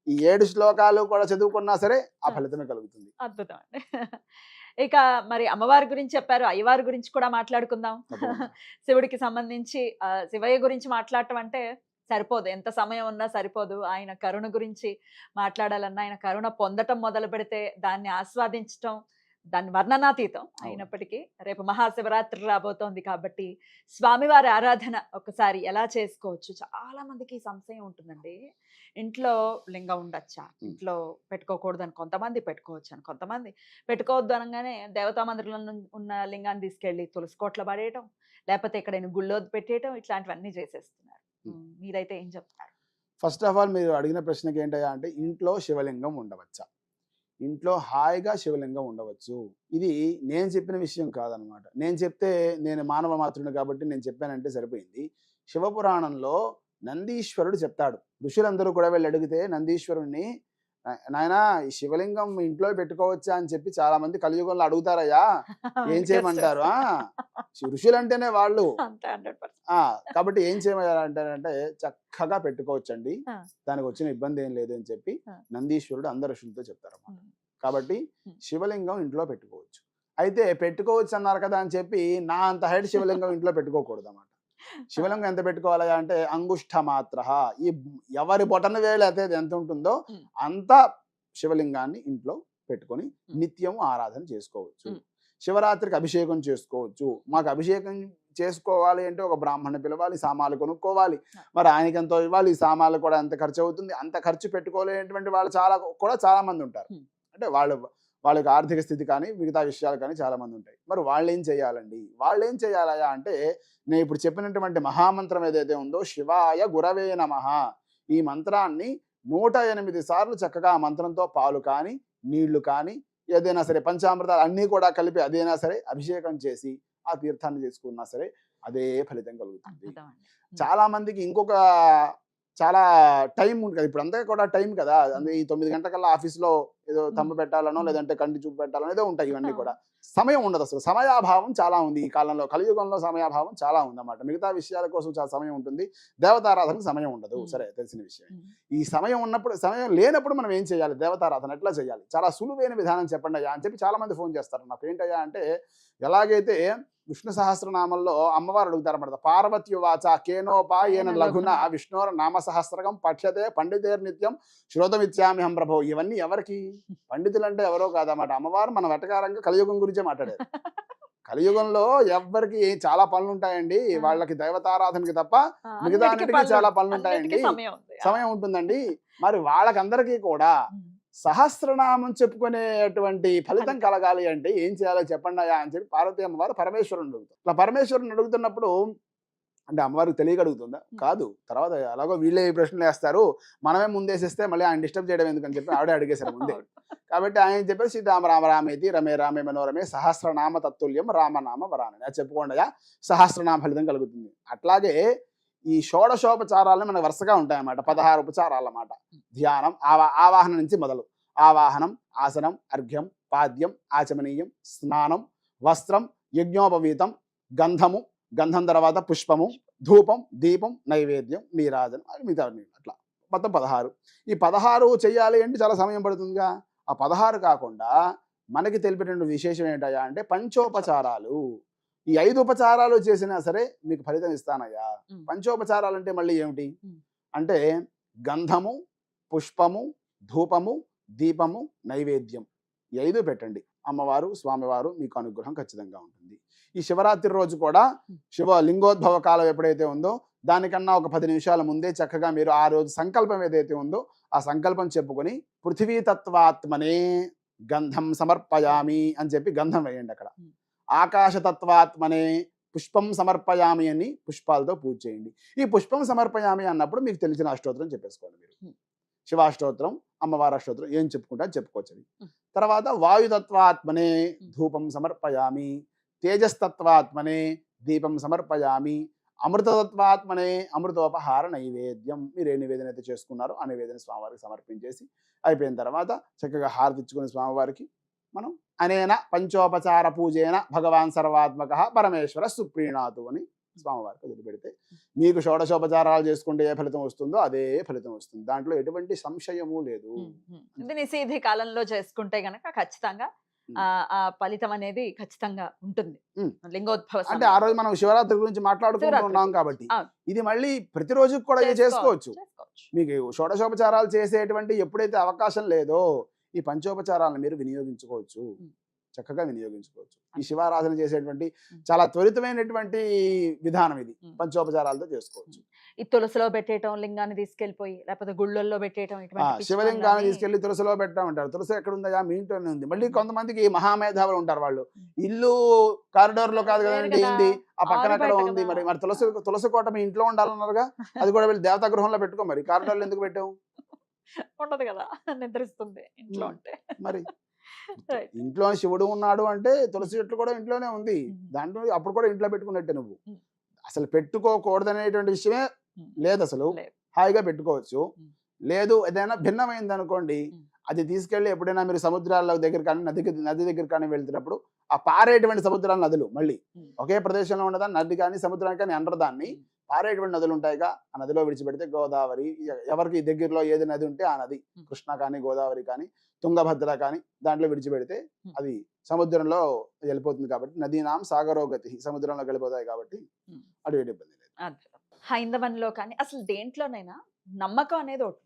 ఈ 7 శ్లోకాలు కూడా చదువుకున్నా సరే ఆ ఫలితమే కలుగుతుంది. అద్భుతం అండి. ఇక మరి అమ్మవారి గురించి చెప్పారు, అయ్యవారి గురించి కూడా మాట్లాడుకుందాం. తప్పకుండా. శివుడికి సంబంధించి శివయ్య గురించి మాట్లాడటం అంటే సరిపోదు, ఎంత సమయం ఉన్నా సరిపోదు. ఆయన కరుణ గురించి మాట్లాడాలన్నా, ఆయన కరుణ పొందటం మొదలు పెడితే దాన్ని ఆస్వాదించటం దాని వర్ణనాతీతం అయినప్పటికీ రేపు మహాశివరాత్రి రాబోతోంది కాబట్టి స్వామివారి ఆరాధన ఒకసారి ఎలా చేసుకోవచ్చు, చాలా మందికి ఈ సంశయం ఉంటుందండి. ఇంట్లో లింగం ఉండొచ్చా, ఇంట్లో పెట్టుకోకూడదు అని కొంతమంది, పెట్టుకోవచ్చు అని కొంతమంది. పెట్టుకోవద్దు అనగానే దేవతా మందిరంలో ఉన్న లింగాన్ని తీసుకెళ్లి తులసికోట్లో పడేయటం, లేకపోతే ఎక్కడైనా గుళ్ళో పెట్టేయటం, ఇట్లాంటివన్నీ చేసేస్తున్నారు. మీరైతే ఏం చెప్తారు? ఫస్ట్ ఆఫ్ ఆల్ మీరు అడిగిన ప్రశ్నకి ఏంటయ్యా అంటే, ఇంట్లో శివలింగం ఉండవచ్చా? ఇంట్లో హాయిగా శివలింగం ఉండవచ్చు. ఇది నేను చెప్పిన విషయం కాదనమాట. నేను చెప్తే నేను మానవ మాత్రుని కాబట్టి నేను చెప్పానంటే సరిపోయింది. శివపురాణంలో నందీశ్వరుడు చెప్తాడు. ఋషులందరూ కూడా వెళ్ళి అడిగితే నందీశ్వరుణ్ణి, నాయనా ఈ శివలింగం ఇంట్లో పెట్టుకోవచ్చా అని చెప్పి చాలా మంది కలియుగంలో అడుగుతారయ్యా, ఏం చేయమంటారు? ఋషులంటేనే వాళ్ళు. కాబట్టి ఏం చేయమంటారంటే చక్కగా పెట్టుకోవచ్చండి, దానికి వచ్చిన ఇబ్బంది ఏం లేదు అని చెప్పి నందీశ్వరుడు అందరు ఋషులతో చెప్తారన్నమాట. కాబట్టి శివలింగం ఇంట్లో పెట్టుకోవచ్చు. అయితే పెట్టుకోవచ్చు అన్నారు కదా అని చెప్పి నా అంత హైట్ శివలింగం ఇంట్లో పెట్టుకోకూడదు అన్నమాట. శివలింగం ఎంత పెట్టుకోవాలి అంటే అంగుష్ట మాత్ర, ఈ ఎవరి బొటన వేలు అయితే ఎంత ఉంటుందో అంత శివలింగాన్ని ఇంట్లో పెట్టుకొని నిత్యం ఆరాధన చేసుకోవచ్చు. శివరాత్రికి అభిషేకం చేసుకోవచ్చు. మాకు అభిషేకం చేసుకోవాలి అంటే ఒక బ్రాహ్మణ్ణి పిలవాలి, సామాన్లు కొనుక్కోవాలి, మరి ఆయనకి ఎంతో ఇవ్వాలి, ఈ సామాన్లు కూడా ఎంత ఖర్చు అవుతుంది. అంత ఖర్చు పెట్టుకోలేనటువంటి వాళ్ళు చాలా మంది ఉంటారు. అంటే వాళ్ళకి ఆర్థిక స్థితి కానీ మిగతా విషయాలు కానీ చాలా మంది ఉంటాయి. మరి వాళ్ళు ఏం చేయాలండి? వాళ్ళు ఏం చేయాలయా అంటే, నేను ఇప్పుడు చెప్పినటువంటి మహామంత్రం ఏదైతే ఉందో, శివాయ గురవే నమః, ఈ మంత్రాన్ని 108 సార్లు చక్కగా ఆ మంత్రంతో పాలు కానీ నీళ్లు కానీ ఏదైనా సరే పంచామృతాలు అన్నీ కూడా కలిపి అదైనా సరే అభిషేకం చేసి ఆ తీర్థాన్ని తీసుకున్నా సరే అదే ఫలితం కలుగుతుంది. చాలా మందికి ఇంకొక చాలా టైం ఉంది కదా, ఇప్పుడు అంతా కూడా టైం కదా. అంటే ఈ 9 గంటలకల్లా ఆఫీస్లో ఏదో తమ్ము పెట్టాలనో లేదంటే కంటి చూపు పెట్టాలనో ఏదో ఉంటాయి. ఇవన్నీ కూడా సమయం ఉండదు. అసలు సమయాభావం చాలా ఉంది ఈ కాలంలో. కలియుగంలో సమయాభావం చాలా ఉందన్నమాట. మిగతా విషయాల కోసం చాలా సమయం ఉంటుంది, దేవతారాధనకు సమయం ఉండదు. సరే, తెలిసిన విషయం. ఈ సమయం ఉన్నప్పుడు, సమయం లేనప్పుడు మనం ఏం చేయాలి? దేవతారాధన ఎట్లా చేయాలి? చాలా సులువైన విధానం చెప్పండి అయ్యా అని చెప్పి చాలా మంది ఫోన్ చేస్తారు నాకు. ఏంటయ్యా అంటే, ఎలాగైతే విష్ణు సహస్రనామంలో అమ్మవారు అడుగుతారన్నమాట. పార్వత్యువాచ కేనోపాయేన లఘున విష్ణోర నామ సహస్రకం పఠ్యతే పండితేర్ నిత్యం శ్రోతమిత్యామిహం ప్రభో. ఇవన్నీ ఎవరికి? పండితులు అంటే ఎవరో కాదన్నమాట. అమ్మవారు మన వెటకారంగా కలియుగం గురించే మాట్లాడారు. కలియుగంలో ఎవ్వరికి చాలా పనులు ఉంటాయండి, వాళ్ళకి దైవతారాధనకి తప్ప మిగతా అన్నిటికీ చాలా పనులు ఉంటాయండి, సమయం ఉంటుందండి. మరి వాళ్ళకందరికీ కూడా సహస్రనామం చెప్పుకునేటువంటి ఫలితం కలగాలి అంటే ఏం చేయాలో చెప్పండి అయ్యా అని చెప్పి పార్వతీ అమ్మవారు పరమేశ్వరుని అడుగుతారు. అలా పరమేశ్వరుని అడుగుతున్నప్పుడు అంటే అమ్మవారికి తెలియక అడుగుతుందా? కాదు. తర్వాత అలాగో వీళ్ళే ఈ ప్రశ్నలు వేస్తారు, మనమే ముందేసేస్తే మళ్ళీ ఆయన డిస్టర్బ్ చేయడం ఎందుకని చెప్పి ఆవిడే అడిగేశారు ముందే. కాబట్టి ఆయన చెప్పారు, శ్రీరామ రామ రామేతి రమే రామే మనోరమే సహస్రనామ తత్తుల్యం రామనామ వరానని. అది చెప్పుకోండి అయ్యా, సహస్రనామ ఫలితం కలుగుతుంది. అట్లాగే ఈ షోడశోపచారాలను మనకు వరుసగా ఉంటాయన్నమాట. 16 ఉపచారాలు అన్నమాట. ధ్యానం, ఆవాహన నుంచి మొదలు. ఆవాహనం, ఆసనం, అర్ఘ్యం, పాద్యం, ఆచమనీయం, స్నానం, వస్త్రం, యజ్ఞోపవీతం, గంధము, గంధం తర్వాత పుష్పము, ధూపం, దీపం, నైవేద్యం, నీరాజనం, అది మిగతా అట్లా మొత్తం 16. ఈ 16 చెయ్యాలి అంటే చాలా సమయం పడుతుందిగా. ఆ 16 కాకుండా మనకి తెలిపినటువంటి విశేషం ఏంటయ్యా అంటే పంచోపచారాలు. ఈ 5 ఉపచారాలు చేసినా సరే మీకు ఫలితం ఇస్తానయ్యా. పంచోపచారాలు అంటే మళ్ళీ ఏమిటి అంటే గంధము, పుష్పము, ధూపము, దీపము, నైవేద్యం ఈ 5 పెట్టండి. అమ్మవారు, స్వామివారు మీకు అనుగ్రహం ఖచ్చితంగా ఉంటుంది. ఈ శివరాత్రి రోజు కూడా శివ లింగోద్భవ కాలం ఎప్పుడైతే ఉందో దానికన్నా ఒక 10 నిమిషాల ముందే చక్కగా మీరు ఆ రోజు సంకల్పం ఏదైతే ఉందో ఆ సంకల్పం చెప్పుకొని పృథివీ తత్వాత్మనే గంధం సమర్పయామి అని చెప్పి గంధం వేయండి అక్కడ. ఆకాశతత్వాత్మనే పుష్పం సమర్పయామి అని పుష్పాలతో పూజ చేయండి. ఈ పుష్పం సమర్పయామి అన్నప్పుడు మీకు తెలిసిన అష్టోత్తరం చెప్పేసుకోండి. మీరు శివాష్టోత్తరం, అమ్మవారి అష్టోత్తరం ఏం చెప్పుకుంటా చెప్పుకోవచ్చు. తర్వాత వాయుతత్వాత్మనే ధూపం సమర్పయామి, తేజస్తత్వాత్మనే దీపం సమర్పయామి, అమృతతత్వాత్మనే అమృతోపహార నైవేద్యం. మీరు ఏ నివేదన అయితే చేసుకున్నారో ఆ నివేదన స్వామివారికి సమర్పించేసి అయిపోయిన తర్వాత చక్కగా హారతి ఇచ్చుకునే స్వామివారికి మనం అనేన పంచోపచార పూజేన భగవాన్ సర్వాత్మక పరమేశ్వర సుప్రీణాతు అని స్వామివారికి వదిలిపెడితే మీకు షోడశోపచారాలు చేసుకుంటే ఏ ఫలితం వస్తుందో అదే ఫలితం వస్తుంది. దాంట్లో ఎటువంటి సంశయము లేదు. ఇది నిషేధి కాలంలో చేసుకుంటే గనక ఖచ్చితంగా ఆ ఫలితం అనేది ఖచ్చితంగా ఉంటుంది. లింగోద్భవ అంటే ఆ రోజు మనం శివరాత్రి గురించి మాట్లాడుకుంటున్నాం కాబట్టి ఇది మళ్ళీ ప్రతిరోజు కూడా చేసుకోవచ్చు. మీకు షోడశోపచారాలు చేసేటువంటి ఎప్పుడైతే అవకాశం లేదో ఈ పంచోపచారాలను మీరు వినియోగించుకోవచ్చు, చక్కగా వినియోగించుకోవచ్చు. ఈ శివారాధన చేసేటువంటి చాలా త్వరితమైనటువంటి విధానం ఇది. పంచోపచారాలతో చేసుకోవచ్చు. ఈ తులసిలో పెట్టేయటం, లింగాన్ని తీసుకెళ్లిపోయి లేకపోతే గుళ్ళల్లో పెట్టేయటం, శివలింగాన్ని తీసుకెళ్లి తులసిలో పెట్టామంటారు. తులసి ఎక్కడ ఉందా? మీ ఇంట్లోనే ఉంది. మళ్ళీ కొంతమందికి మహామేధావులు ఉంటారు, వాళ్ళు ఇల్లు కారిడోర్ లో కాదు కదండి ఏంది ఆ పక్కన అక్కడ ఉంది. మరి మరి తులసి కోట మీ ఇంట్లో ఉండాలన్నారుగా, అది కూడా వెళ్ళి దేవతా గృహంలో పెట్టుకో. మరి కారిడోర్లో ఎందుకు పెట్టావు? ఉండదు కదా, నిద్రిస్తుంది ఇంట్లో ఉంటే. మరి ఇంట్లో శివుడు ఉన్నాడు అంటే తులసి చెట్లు కూడా ఇంట్లోనే ఉంది. దాంట్లో అప్పుడు కూడా ఇంట్లో పెట్టుకున్నట్టే. నువ్వు అసలు పెట్టుకోకూడదు అనేటువంటి విషయమే లేదు. అసలు హాయిగా పెట్టుకోవచ్చు. లేదు ఏదైనా భిన్నమైంది అనుకోండి, అది తీసుకెళ్లి ఎప్పుడైనా మీరు సముద్రాల దగ్గర కానీ నది దగ్గర కానీ వెళ్తున్నప్పుడు ఆ పారేటువంటి సముద్రాల నదులు మళ్ళీ ఒకే ప్రదేశంలో ఉండదా, నది కానీ సముద్రానికి కానీ అనరు దాన్ని. పారేటువంటి నదులు ఉంటాయిగా, ఆ నదిలో విడిచిపెడితే గోదావరి, ఎవరికి దగ్గరలో ఏది నది ఉంటే ఆ నది, కృష్ణ కానీ గోదావరి కానీ తుంగభద్ర కానీ దాంట్లో విడిచిపెడితే అది సముద్రంలో వెళ్ళిపోతుంది. కాబట్టి నదీనాం సాగరోగతి, సముద్రంలోకి వెళ్ళిపోతాయి కాబట్టి అటువంటి ఇబ్బంది లేదు. హైందవంలో కానీ అసలు దేంట్లోనైనా నమ్మకం అనేది ఒకటి ఉంటుంది.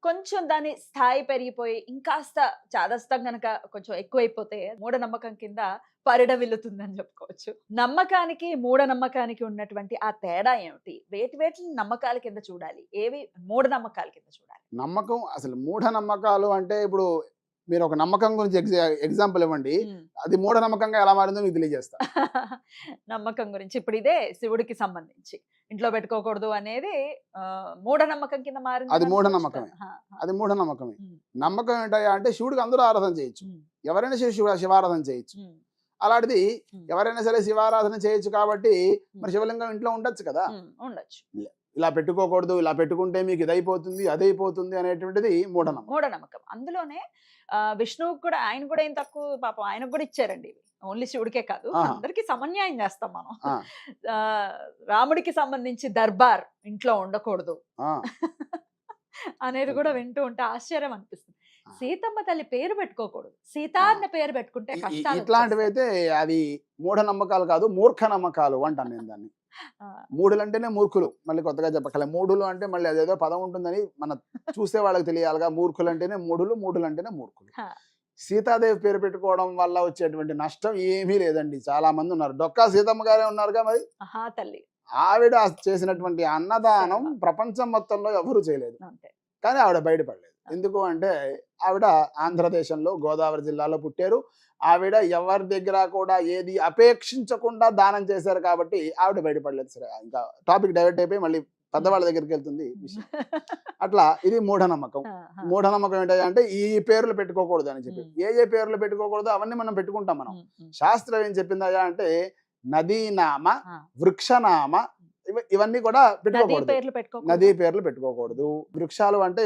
కొంచెం దాని స్థాయి పెరిగిపోయి ఇంకాస్త చాదస్తం గనక కొంచెం ఎక్కువైపోతే మూఢనమ్మకం కింద పరిడవిల్లుతుందని చెప్పుకోవచ్చు. నమ్మకానికి మూఢనమ్మకానికి ఉన్నటువంటి ఆ తేడా ఏమిటి? వేటిని నమ్మకాల కింద చూడాలి, ఏవి మూఢనమ్మకాల కింద చూడాలి? నమ్మకం అసలు మూఢనమ్మకాలు అంటే ఇప్పుడు మీరు ఒక నమ్మకం గురించి ఎగ్జాంపుల్ ఇవ్వండి, అది మూఢనమ్మకంగా ఎలా మారిందో మీకు తెలియజేస్తా. నమ్మకం గురించి ఇప్పుడు ఇదే శివుడికి సంబంధించి ఇంట్లో పెట్టుకోకూడదు అనేది మూఢనమ్మకం కింద మారింది. అది మూఢనమ్మకమే, అది మూఢనమ్మకమే. నమ్మకం ఏంటయ్యా అంటే శివుడికి అందరూ ఆరాధన చేయొచ్చు, ఎవరైనా శివారాధన చేయొచ్చు. అలాంటిది ఎవరైనా సరే శివారాధన చేయొచ్చు కాబట్టి మరి శివలింగం ఇంట్లో ఉండొచ్చు కదా. ఉండొచ్చు. ఇలా పెట్టుకోకూడదు, ఇలా పెట్టుకుంటే మీకు ఇదైపోతుంది అదైపోతుంది అనేటువంటిది మూఢనమ్మకం. అందులోనే విష్ణువుకి కూడా, ఆయన కూడా ఏం తక్కువ పాపం, ఆయనకు కూడా ఇచ్చారండి. ఓన్లీ శివుడికే కాదు, అందరికి సమన్యాయం చేస్తాం మనం. రాముడికి సంబంధించి దర్బార్ ఇంట్లో ఉండకూడదు అనేది కూడా వింటూ ఉంటే ఆశ్చర్యం అనిపిస్తుంది. సీతమ్మ తల్లి పేరు పెట్టుకోకూడదు, సీత అన్న పేరు పెట్టుకుంటే కష్టాలు. ఇట్లాంటివి అయితే అది మూఢనమ్మకాలు కాదు, మూర్ఖ నమ్మకాలు అంటాను నేను దాన్ని. మూఢులు అంటేనే మూర్ఖులు, మళ్ళీ కొత్తగా చెప్పకలే. మూఢులు అంటే మళ్ళీ అదేదో పదం ఉంటుందని మన చూసే వాళ్ళకి తెలియాలిగా. మూర్ఖులు అంటేనే మూఢులు, మూఢులు అంటేనే మూర్ఖులు. సీతాదేవి పేరు పెట్టుకోవడం వల్ల వచ్చేటువంటి నష్టం ఏమీ లేదండి. చాలా మంది ఉన్నారు, డొక్కా సీతమ్మ గారే ఉన్నారుగా. మరి తల్లి ఆవిడ చేసినటువంటి అన్నదానం ప్రపంచం మొత్తంలో ఎవరు చేయలేదు, కానీ ఆవిడ బయటపడలేదు. ఎందుకు అంటే ఆవిడ ఆంధ్రదేశంలో గోదావరి జిల్లాలో పుట్టారు. ఆవిడ ఎవరి దగ్గర కూడా ఏది అపేక్షించకుండా దానం చేశారు కాబట్టి ఆవిడ బయటపడలేదు. సరే, ఇంకా టాపిక్ డైవర్ట్ అయిపోయి మళ్ళీ పెద్దవాళ్ళ దగ్గరికి వెళ్తుంది విషయం. అట్లా ఇది మూఢనమ్మకం. మూఢనమ్మకం ఏంటంటే ఈ పేర్లు పెట్టుకోకూడదు అని చెప్పి. ఏ పేర్లు పెట్టుకోకూడదు అవన్నీ మనం పెట్టుకుంటాం. మనం శాస్త్రం ఏం చెప్పిందయ్యా అంటే నదీనామ, వృక్షనామ, ఇవన్నీ కూడా పెట్టుకోకూడదు. నదీ పేర్లు పెట్టుకోకూడదు. వృక్షాలు అంటే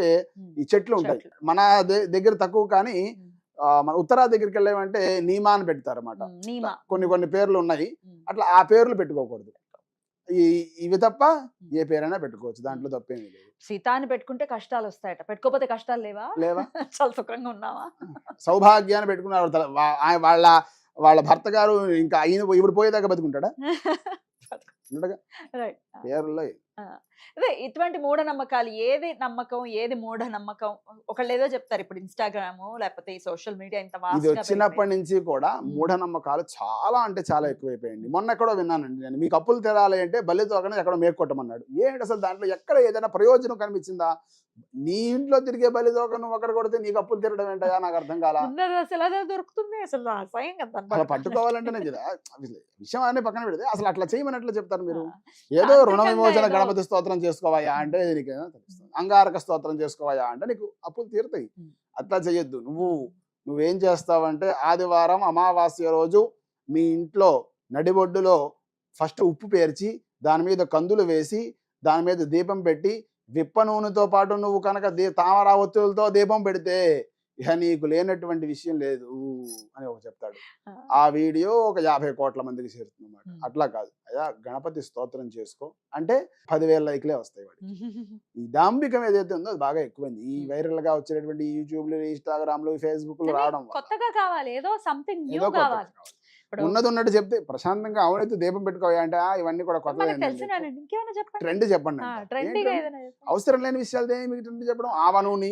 ఈ చెట్లు ఉంటాయి మన దగ్గర తక్కువ, కానీ మన ఉత్తరాది దగ్గరికి వెళ్ళామంటే నీమా అని పెడతారు అన్నమాట. కొన్ని పేర్లు ఉన్నాయి, అట్లా ఆ పేర్లు పెట్టుకోకూడదు. ఇవి తప్ప ఏ పేరైనా పెట్టుకోవచ్చు, దాంట్లో తప్పేమీ లేదు. సీత అని పెట్టుకుంటే కష్టాలు వస్తాయట, పెట్టుకోకపోతే కష్టాలు లేవా? లేవా? చాలా సుఖంగా ఉన్నావా? సౌభాగ్యాన్ని పెట్టుకున్నారు, వాళ్ళ వాళ్ళ భర్త గారు ఇంకా ఇప్పుడు పోయేదాకా బతుకుంటాడా? ఉండగా రైట్. పేర్లో అదే ఇటువంటి మూఢనమ్మకాలు, ఏది నమ్మకం ఏది మూఢనమ్మకం? ఒకళ్ళు ఏదో చెప్తారు, ఇప్పుడు ఇన్స్టాగ్రామ్ లేకపోతే ఈ సోషల్ మీడియా ఇంత ఇది వాస్ట్‌గా వచ్చినప్పటి నుంచి కూడా మూఢనమ్మకాలు చాలా అంటే చాలా ఎక్కువైపోయింది. మొన్న ఎక్కడో విన్నానండి నేను, మీకు అప్పులు తెరాలి అంటే బల్లి తోకనే ఎక్కడో మేకొట్టమన్నాడు. ఏంటి అసలు దాంట్లో ఎక్కడ ఏదైనా ప్రయోజనం కనిపించిందా? నీ ఇంట్లో తిరిగే బల్లి తోక నువ్వు అక్కడ కొడితే నీకు అప్పులు తిరగడం ఏంటయా? నాకు అర్థం కాలా. ఉన్నది అసలు అదే దొరుకుతుంది, అసలు అసహ్యంగా దాన్ని అలా పట్టుకోవాలి. పట్టుకోవాలంటేనే కదా విషయం అనే పక్కన పెడితే అసలు అట్లా చేయమని ఎట్లా చెప్తారు మీరు? ఆ, ఏదో రుణ తాంత్రికంగా విమోచన ఏదో గణపతి స్తోత్రం చేసుకోవాయా అంటే నీకు తెలుస్తుంది, అంగారక స్తోత్రం చేసుకోవాయా అంటే నీకు అప్పులు తీరుతాయి. ఉమ్. అట్లా చెయ్యొద్దు. నువ్వేం చేస్తావంటే ఆదివారం అమావాస్య రోజు మీ ఇంట్లో నడిబొడ్డులో ఫస్ట్ ఉప్పు పేర్చి దాని మీద కందులు వేసి దాని మీద దీపం పెట్టి విప్ప నూనెతో పాటు నువ్వు కనుక తామర ఒత్తులతో దీపం పెడితే ఇక నీకు లేనటువంటి విషయం లేదు అని ఒక చెప్తాడు. ఆ, ఆ వీడియో ఒక 50 కోట్ల మందికి చేరుతుందన్నమాట. ఉమ్. అట్లా కాదు, అయ్యా గణపతి స్తోత్రం చేసుకో అంటే 10,000 లైక్లే వస్తాయి వాడికి. ఈ దాంభికం ఏదైతే ఉందో అది బాగా ఎక్కువైంది. ఈ వైరల్ గా వచ్చేటటువంటి యూట్యూబ్లు, ఇన్స్టాగ్రామ్లు, ఫేస్బుక్లు కానీ రావడం వల్ల కొత్తగా కావాలి, ఏదో సంథింగ్ న్యూ ఏదో కొత్తగా కావాలి. కావాలి. ఇప్పుడు ఉన్నది ఉన్నట్టు చెప్తే ప్రశాంతంగా అవునైతే దీపం పెట్టుకోవా అంటే ఇవన్నీ కూడా కొత్తగా మనకు తెలిసినండి, ఇంకేమైనా చెప్పండి. ట్రెండ్ చెప్పండి అంటారు. ట్రెండీగా ఏంటండి? ఏదైనా చెప్పండి. అవసరం లేని విషయాలు మీకు ట్రెండ్ చెప్పడం. ఆవ నూనె,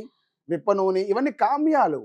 విప్ప నూనె ఇవన్నీ కామ్యాలు.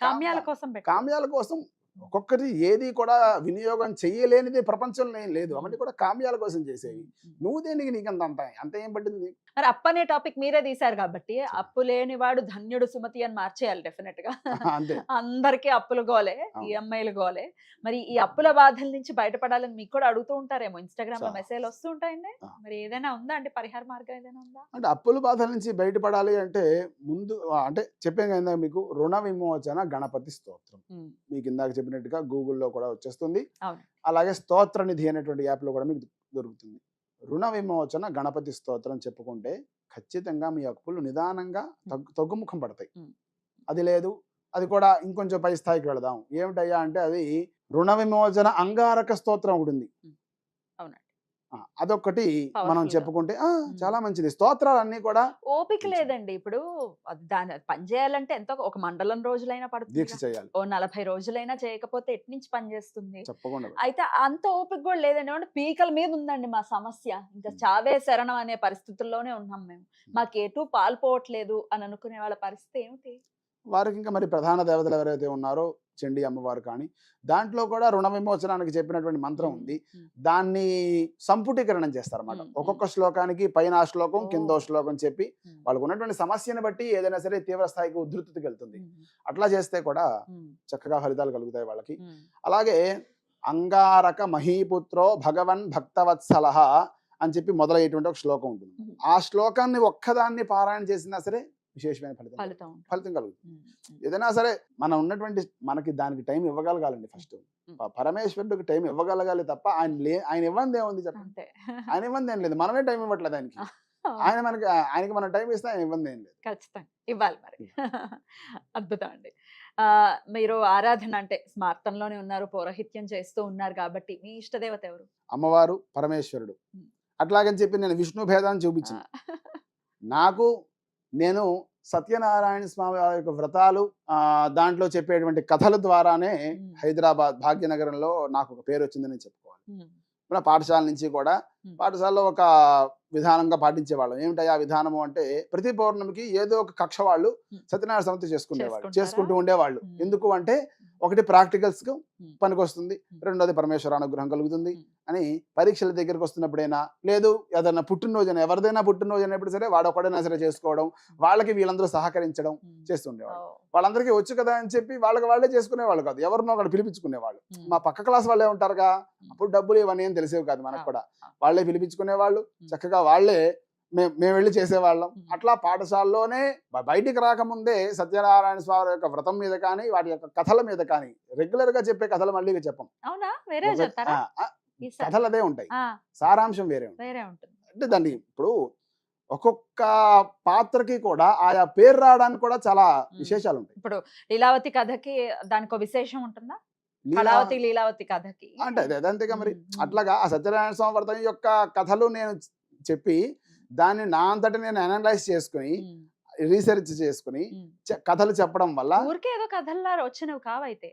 కామ్యాల కోసం పెట్టాలి. కామ్యాల కోసం ఒక్కొక్కటి ఏది కూడా వినియోగం చేయలేనిది ప్రపంచంలో ఏం లేదు. అవన్నీ కూడా కామ్యాల కోసం చేసేవి. నువ్వు దేనికి నీకంత అంత ఏం పట్టింది? మరి అప్పు అనే టాపిక్ మీరే తీశారు కాబట్టి, అప్పు లేనివాడు ధన్యుడు సుమతి అని మార్చేయాలి డెఫినెట్ గా. అంతే. అందరికీ అప్పులు గోలే, అవును. ఈఎంఐలు గోలే. మరి ఈ అప్పుల బాధల నుంచి బయటపడాలని మీకు కూడా అడుగుతూ ఉంటారేమో, ఇన్స్టాగ్రామ్ లో చాలా. మెసేజ్ వస్తూ ఉంటాయండి. ఆ. మరి ఏదైనా ఉందా అండి, పరిహార మార్గం ఏదైనా ఉందా? అంటే అప్పుల బాధల నుంచి బయటపడాలి అంటే ముందు అంటే చెప్పాను కదా మీకు, రుణ విమోచన గణపతి స్తోత్రం. ఉమ్, మీకు ఇందాక చెప్పినట్టుగా గూగుల్లో కూడా వచ్చేస్తుంది. అవును. అలాగే స్తోత్ర నిధి అనేటువంటి యాప్లో కూడా మీకు దొరుకుతుంది. రుణ విమోచన గణపతి స్తోత్రం చెప్పుకుంటే ఖచ్చితంగా మీ అప్పులు నిదానంగా తగ్గుముఖం పడతాయి. ఉమ్. అది లేదు, అది కూడా ఇంకొంచెం పై స్థాయికి వెళదాం. ఏమిటయ్యా అంటే అది రుణ విమోచన అంగారక స్తోత్రం ఒకటి ఉంది. అవునండి. అదొక్కటి మనం Powerful గా. చెప్పుకుంటే చాలా మంచిది. స్తోత్రాలన్నీ కూడా ఓపిక లేదండి ఇప్పుడు, దాని పని చేయాలంటే ఎంతో ఒక మండలం రోజులైనా పడుతుంది దీక్ష కదా. చేయాలి. ఓ 40 రోజులైనా చేయకపోతే ఎటు నుంచి పని చేస్తుంది? చెప్పకుండా. అయితే అంత ఓపిక కూడా లేదండి. ఏమంటే పీకల మీద ఉందండి మా సమస్య. ఇంకా చావే శరణం అనే పరిస్థితుల్లోనే ఉన్నాం మేము. మాకు ఎటు పాల్పోవట్లేదు అని అనుకునే వాళ్ళ పరిస్థితి ఏమిటి? వారికి ఇంకా మరి ప్రధాన దేవతలు ఎవరైతే ఉన్నారో చండీ అమ్మవారు కానీ, దాంట్లో కూడా రుణ విమోచనానికి చెప్పినటువంటి మంత్రం ఉంది. దాన్ని సంపుటీకరణం చేస్తారన్నమాట. ఒక్కొక్క శ్లోకానికి పైన ఆ శ్లోకం, కిందో శ్లోకం చెప్పి వాళ్ళకు ఉన్నటువంటి సమస్యని బట్టి ఏదైనా సరే తీవ్ర స్థాయికి ఉధృతికి వెళ్తుంది. అట్లా చేస్తే కూడా చక్కగా ఫలితాలు కలుగుతాయి వాళ్ళకి. అలాగే అంగారక మహీపుత్రో భగవన్ భక్తవత్సలహ అని చెప్పి మొదలయ్యేటువంటి ఒక శ్లోకం ఉంటుంది. ఆ శ్లోకాన్ని ఒక్కదాన్ని పారాయణ చేసినా సరే విశేషమైన ఫలితం కలుగుతుంది. ఏదైనా సరే మనం ఉన్నటువంటి మనకి దానికి టైం ఇవ్వగలగాలండి. ఫస్ట్ పరమేశ్వరుడికి టైం ఇవ్వగలగాలి తప్ప ఆయన ఇవ్వంది ఏముంది చెప్పండి. ఆయన ఇవ్వంది ఏం లేదు, మనమే టైం ఇవ్వట్లేదు ఆయనకి. ఆయనకి మనం టైం ఇస్తే ఆయన ఇవ్వంది ఏం లేదు. ఖచ్చితంగా ఇవ్వాలి మరి. అద్భుతం అండి. మీరు ఆరాధన అంటే స్మార్తంలోనే ఉన్నారు, పౌరహిత్యం చేస్తూ ఉన్నారు కాబట్టి మీ ఇష్టదేవత ఎవరు? అమ్మవారు, పరమేశ్వరుడు. అట్లాగని చెప్పి నేను విష్ణు భేదాన్ని చూపించాను. నేను సత్యనారాయణ స్వామి వారి యొక్క వ్రతాలు దాంట్లో చెప్పేటువంటి కథల ద్వారానే హైదరాబాద్ భాగ్యనగరంలో నాకు ఒక పేరు వచ్చిందని చెప్పుకోవాలి. మన పాఠశాల నుంచి కూడా పాఠశాలలో ఒక విధానంగా పాటించేవాళ్ళం. ఏమిటా ఆ విధానము అంటే ప్రతి పౌర్ణమికి ఏదో ఒక కక్ష వాళ్ళు సత్యనారాయణ సమితి చేసుకుంటూ ఉండేవాళ్ళు. ఎందుకు అంటే ఒకటి ప్రాక్టికల్స్ కు పనికొస్తుంది, రెండోది పరమేశ్వర అనుగ్రహం కలుగుతుంది అని పరీక్షల దగ్గరకు వస్తున్నప్పుడైనా, లేదు ఏదైనా పుట్టినరోజు ఎవరిదైనా పుట్టినరోజు అయినప్పుడు సరే వాడు ఒకడైనా సరే చేసుకోవడం, వాళ్ళకి వీళ్ళందరూ సహకరించడం చేస్తుండేవాళ్ళు. వాళ్ళందరికీ వచ్చు కదా అని చెప్పి వాళ్ళే చేసుకునేవాళ్ళు కాదు, ఎవరినో ఒకటి పిలిపించుకునేవాళ్ళు. మా పక్క క్లాస్ వాళ్ళే ఉంటారుగా, అప్పుడు డబ్బులు ఇవన్నీ ఏం తెలిసేవి కాదు మనకు కూడా. వాళ్ళే పిలిపించుకునేవాళ్ళు, చక్కగా వాళ్ళే మేము వెళ్ళి చేసేవాళ్ళం. అట్లా పాఠశాలలోనే బయటికి రాకముందే సత్యనారాయణ స్వామి యొక్క వ్రతం మీద కానీ వాటి యొక్క కథల మీద కానీ రెగ్యులర్ గా చెప్పే కథలు మళ్ళీ చెప్పం. కథలు అదే ఉంటాయి, సారాంశం వేరే ఉంటుంది. అంటే దాన్ని ఇప్పుడు ఒక్కొక్క పాత్రకి కూడా ఆయా పేరు రావడానికి కూడా చాలా విశేషాలు ఉంటాయి. ఇప్పుడు లీలావతి కథకి దానికి విశేషం ఉంటుందా? కళావతి లీలావతి కథకి అంటే అదే అంతేగా మరి. ఉమ్, అట్లాగా ఆ సత్యనారాయణ స్వామి వ్రతం యొక్క కథలు నేను చెప్పి దాన్ని నా అంతటి నేను అనలైజ్ చేసుకుని ఉమ్, రీసెర్చ్ చేసుకుని ఉమ్. కథలు చెప్పడం వల్ల ఊరికే ఏదో కథల్లా వచ్చినవి కావైతే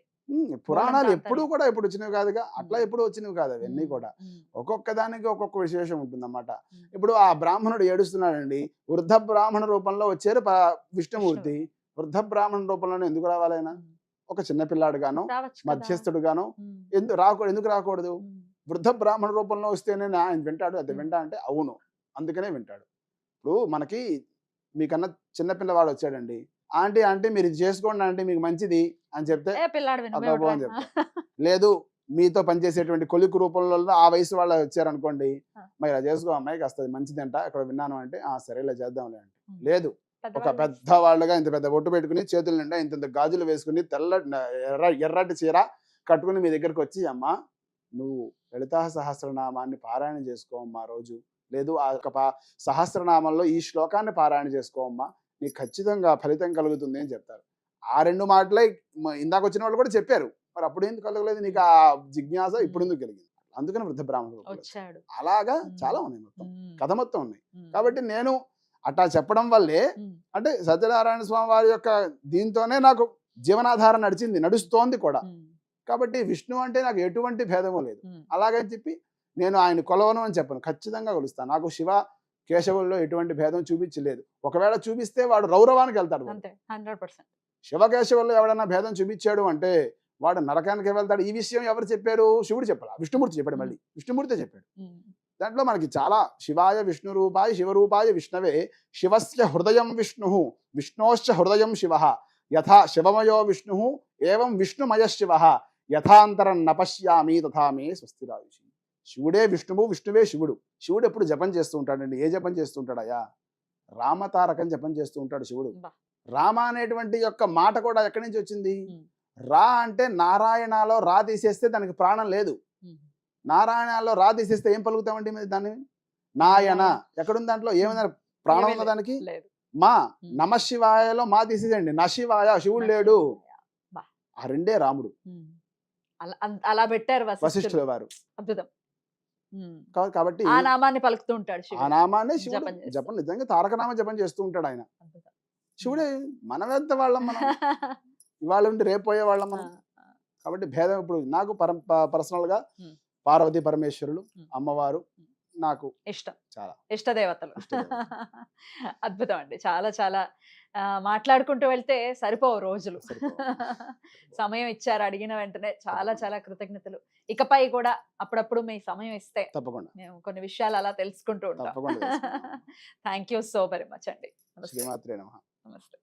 పురాణాలు బోల్డంత ఎప్పుడు కూడా ఇప్పుడు వచ్చినవి కాదుగా, అట్లా ఉమ్. ఎప్పుడు వచ్చినవి కాదు అవన్నీ కూడా. ఉమ్, ఒక్కొక్క దానికి ఒక్కొక్క విశేషం ఉంటుందన్నమాట. ఉమ్. ఇప్పుడు ఆ బ్రాహ్మణుడు ఏడుస్తున్నాడండి, వృద్ధ బ్రాహ్మణ రూపంలో వచ్చారు విష్ణుమూర్తి. వృద్ధ బ్రాహ్మణ రూపంలోనే ఎందుకు రావాలైనా? ఉమ్. ఒక చిన్న పిల్లాడుగాను రావచ్చు కదా. మధ్యస్థుడుగాను ఉమ్, ఎందుకు రాకూడదు? ఉమ్, వృద్ధ బ్రాహ్మణ రూపంలో వస్తేనే ఆయన వింటాడు, అది ఉమ్. వింటా అంటే అవును, అందుకనే వింటాడు. ఇప్పుడు మనకి మీకన్నా చిన్న పిల్లవాడు వచ్చాడండి, ఆంటీ ఆంటీ మీరు ఇది చేసుకోండి ఆంటీ మీకు మంచిది అని చెప్తే ఏ పిల్లాడు అబ్బబ్బో అని చెప్తా. లేదు మీతో పనిచేసేటువంటి కొలికు రూపంలో ఆ వయసు వాళ్ళు వచ్చారనుకోండి, మరి ఇలా చేసుకో అమ్మాయికి వస్తుంది మంచిదంట ఇక్కడ విన్నాను అంటే సరేలే చేద్దాంలే అంటే. లేదు ఒక పెద్ద వాళ్ళుగా ఇంత పెద్ద బొట్టు పెట్టుకుని చేతుల నిండా ఇంత గాజులు వేసుకుని ఎర్రటి చీర కట్టుకుని మీ దగ్గరికి వచ్చి అమ్మా నువ్వు లలితా సహస్రనామాన్ని పారాయణ చేసుకోమ్మా రోజు, లేదు ఆ యొక్క సహస్రనామంలో ఈ శ్లోకాన్ని పారాయణ చేసుకోమ్మా నీకు ఖచ్చితంగా ఫలితం కలుగుతుంది అని చెప్తారు. ఆ రెండు మాటలే ఇందాక వచ్చిన వాళ్ళు కూడా చెప్పారు, మరి అప్పుడు ఎందుకు కలగలేదు నీకు ఆ జిజ్ఞాస, ఇప్పుడు ఎందుకు కలిగింది? అందుకని వృద్ధ బ్రాహ్మణుడు వచ్చాడు. అలాగా చాలా ఉన్నాయి, మొత్తం ఉమ్, కథ మొత్తం ఉన్నాయి. ఉమ్, కాబట్టి నేను అట్లా చెప్పడం వల్లే ఉమ్, అంటే సత్యనారాయణ స్వామి వారి యొక్క దీంతోనే నాకు జీవనాధారం నడుస్తోంది కూడా. ఉమ్, కాబట్టి విష్ణు అంటే నాకు ఎటువంటి భేదము లేదు. ఉమ్. అలాగని చెప్పి నేను ఆయన కొలవను అని చెప్పను, ఖచ్చితంగా కొలుస్తాను. నాకు శివ కేశవుల్లో ఎటువంటి భేదం చూపించలేదు. ఒకవేళ చూపిస్తే వాడు రౌరవానికి వెళ్తాడు. అంతే 100%. శివకేశవుల్లో ఎవడన్నా భేదం చూపించాడు అంటే వాడు నరకానికి వెళ్తాడు. ఈ విషయం ఎవరు చెప్పారు? శివుడు చెప్పాలి, విష్ణుమూర్తి చెప్పాడు. మళ్ళీ విష్ణుమూర్తి చెప్పాడు. ఉమ్, దాంట్లో మనకి చాలా శివాయ విష్ణు రూపాయ శివరూపాయ విష్ణవే శివస్య హృదయం విష్ణు విష్ణోశ్చ హృదయం శివ యథా శివమయో విష్ణు ఏవం విష్ణుమయ శివ యథాంతరం నపశ్యామి తథా మే స్వస్తిరాయుషి. శివుడే విష్ణువు, విష్ణువే శివుడు. శివుడు ఎప్పుడు జపం చేస్తూ ఉంటాడండి. ఏ జపం చేస్తూ ఉంటాడయా? రామతారకం జపం చేస్తూ ఉంటాడు శివుడు. బా. రామ అనేటువంటి యొక్క మాట కూడా ఎక్కడి నుంచి వచ్చింది? ఉమ్, రా అంటే నారాయణలో రా తీసేస్తే దానికి ప్రాణం లేదు. ఉమ్. నారాయణలో రా తీసేస్తే ఏం పలుకుతామండి మరి దాన్ని? నాయన ఎక్కడుంది? దాంట్లో ఏమైనా ప్రాణం ఏమీ ఉన్న దానికి? లేదు. మా ఉమ్. నమ శివాయలో మా తీసేసండి, నశివాయ శివుడు లేడు. బా. ఆ రెండే రాముడు. ఉమ్. అలా పెట్టారు వశిష్ఠుల వారు. అద్భుతం. ఉమ్. కాబట్టి ఆ నామాన్ని పలుకుతూ ఉంటాడు ఆ శివుడు. నామాన్ని శివుడు జపం చేస్తూ. జపం నిజంగా తారకనామ జపం చేస్తూ ఉంటాడు ఆయన. అద్భుతం. శివుడే. మనం ఎంత వాళ్ళం మనం? ఇవాళ ఉండి రేపు పోయే వాళ్ళం మనం. కాబట్టి భేదం ఇప్పుడు నాకు పర్సనల్ గా ఉమ్. పార్వతీ పరమేశ్వరులు ఉమ్. అమ్మవారు ఉమ్. నాకు ఇష్టం. చాలా ఇష్టదేవతలు. ఇష్టదేవతలు. అద్భుతం అండి. చాలా చాలా మాట్లాడుకుంటూ వెళ్తే సరిపోవు రోజులు. సమయం ఇచ్చారు అడిగిన వెంటనే. చాలా చాలా కృతజ్ఞతలు. ఇకపై కూడా అప్పుడప్పుడు మీ సమయం ఇస్తే తప్పకుండా మేము కొన్ని విషయాలు అలా తెలుసుకుంటూ ఉంటాం. తప్పకుండా తెలుసుకుందాం. Thank you so very much అండి. నమస్తే. శ్రీమాత్రే నమః. నమస్తే.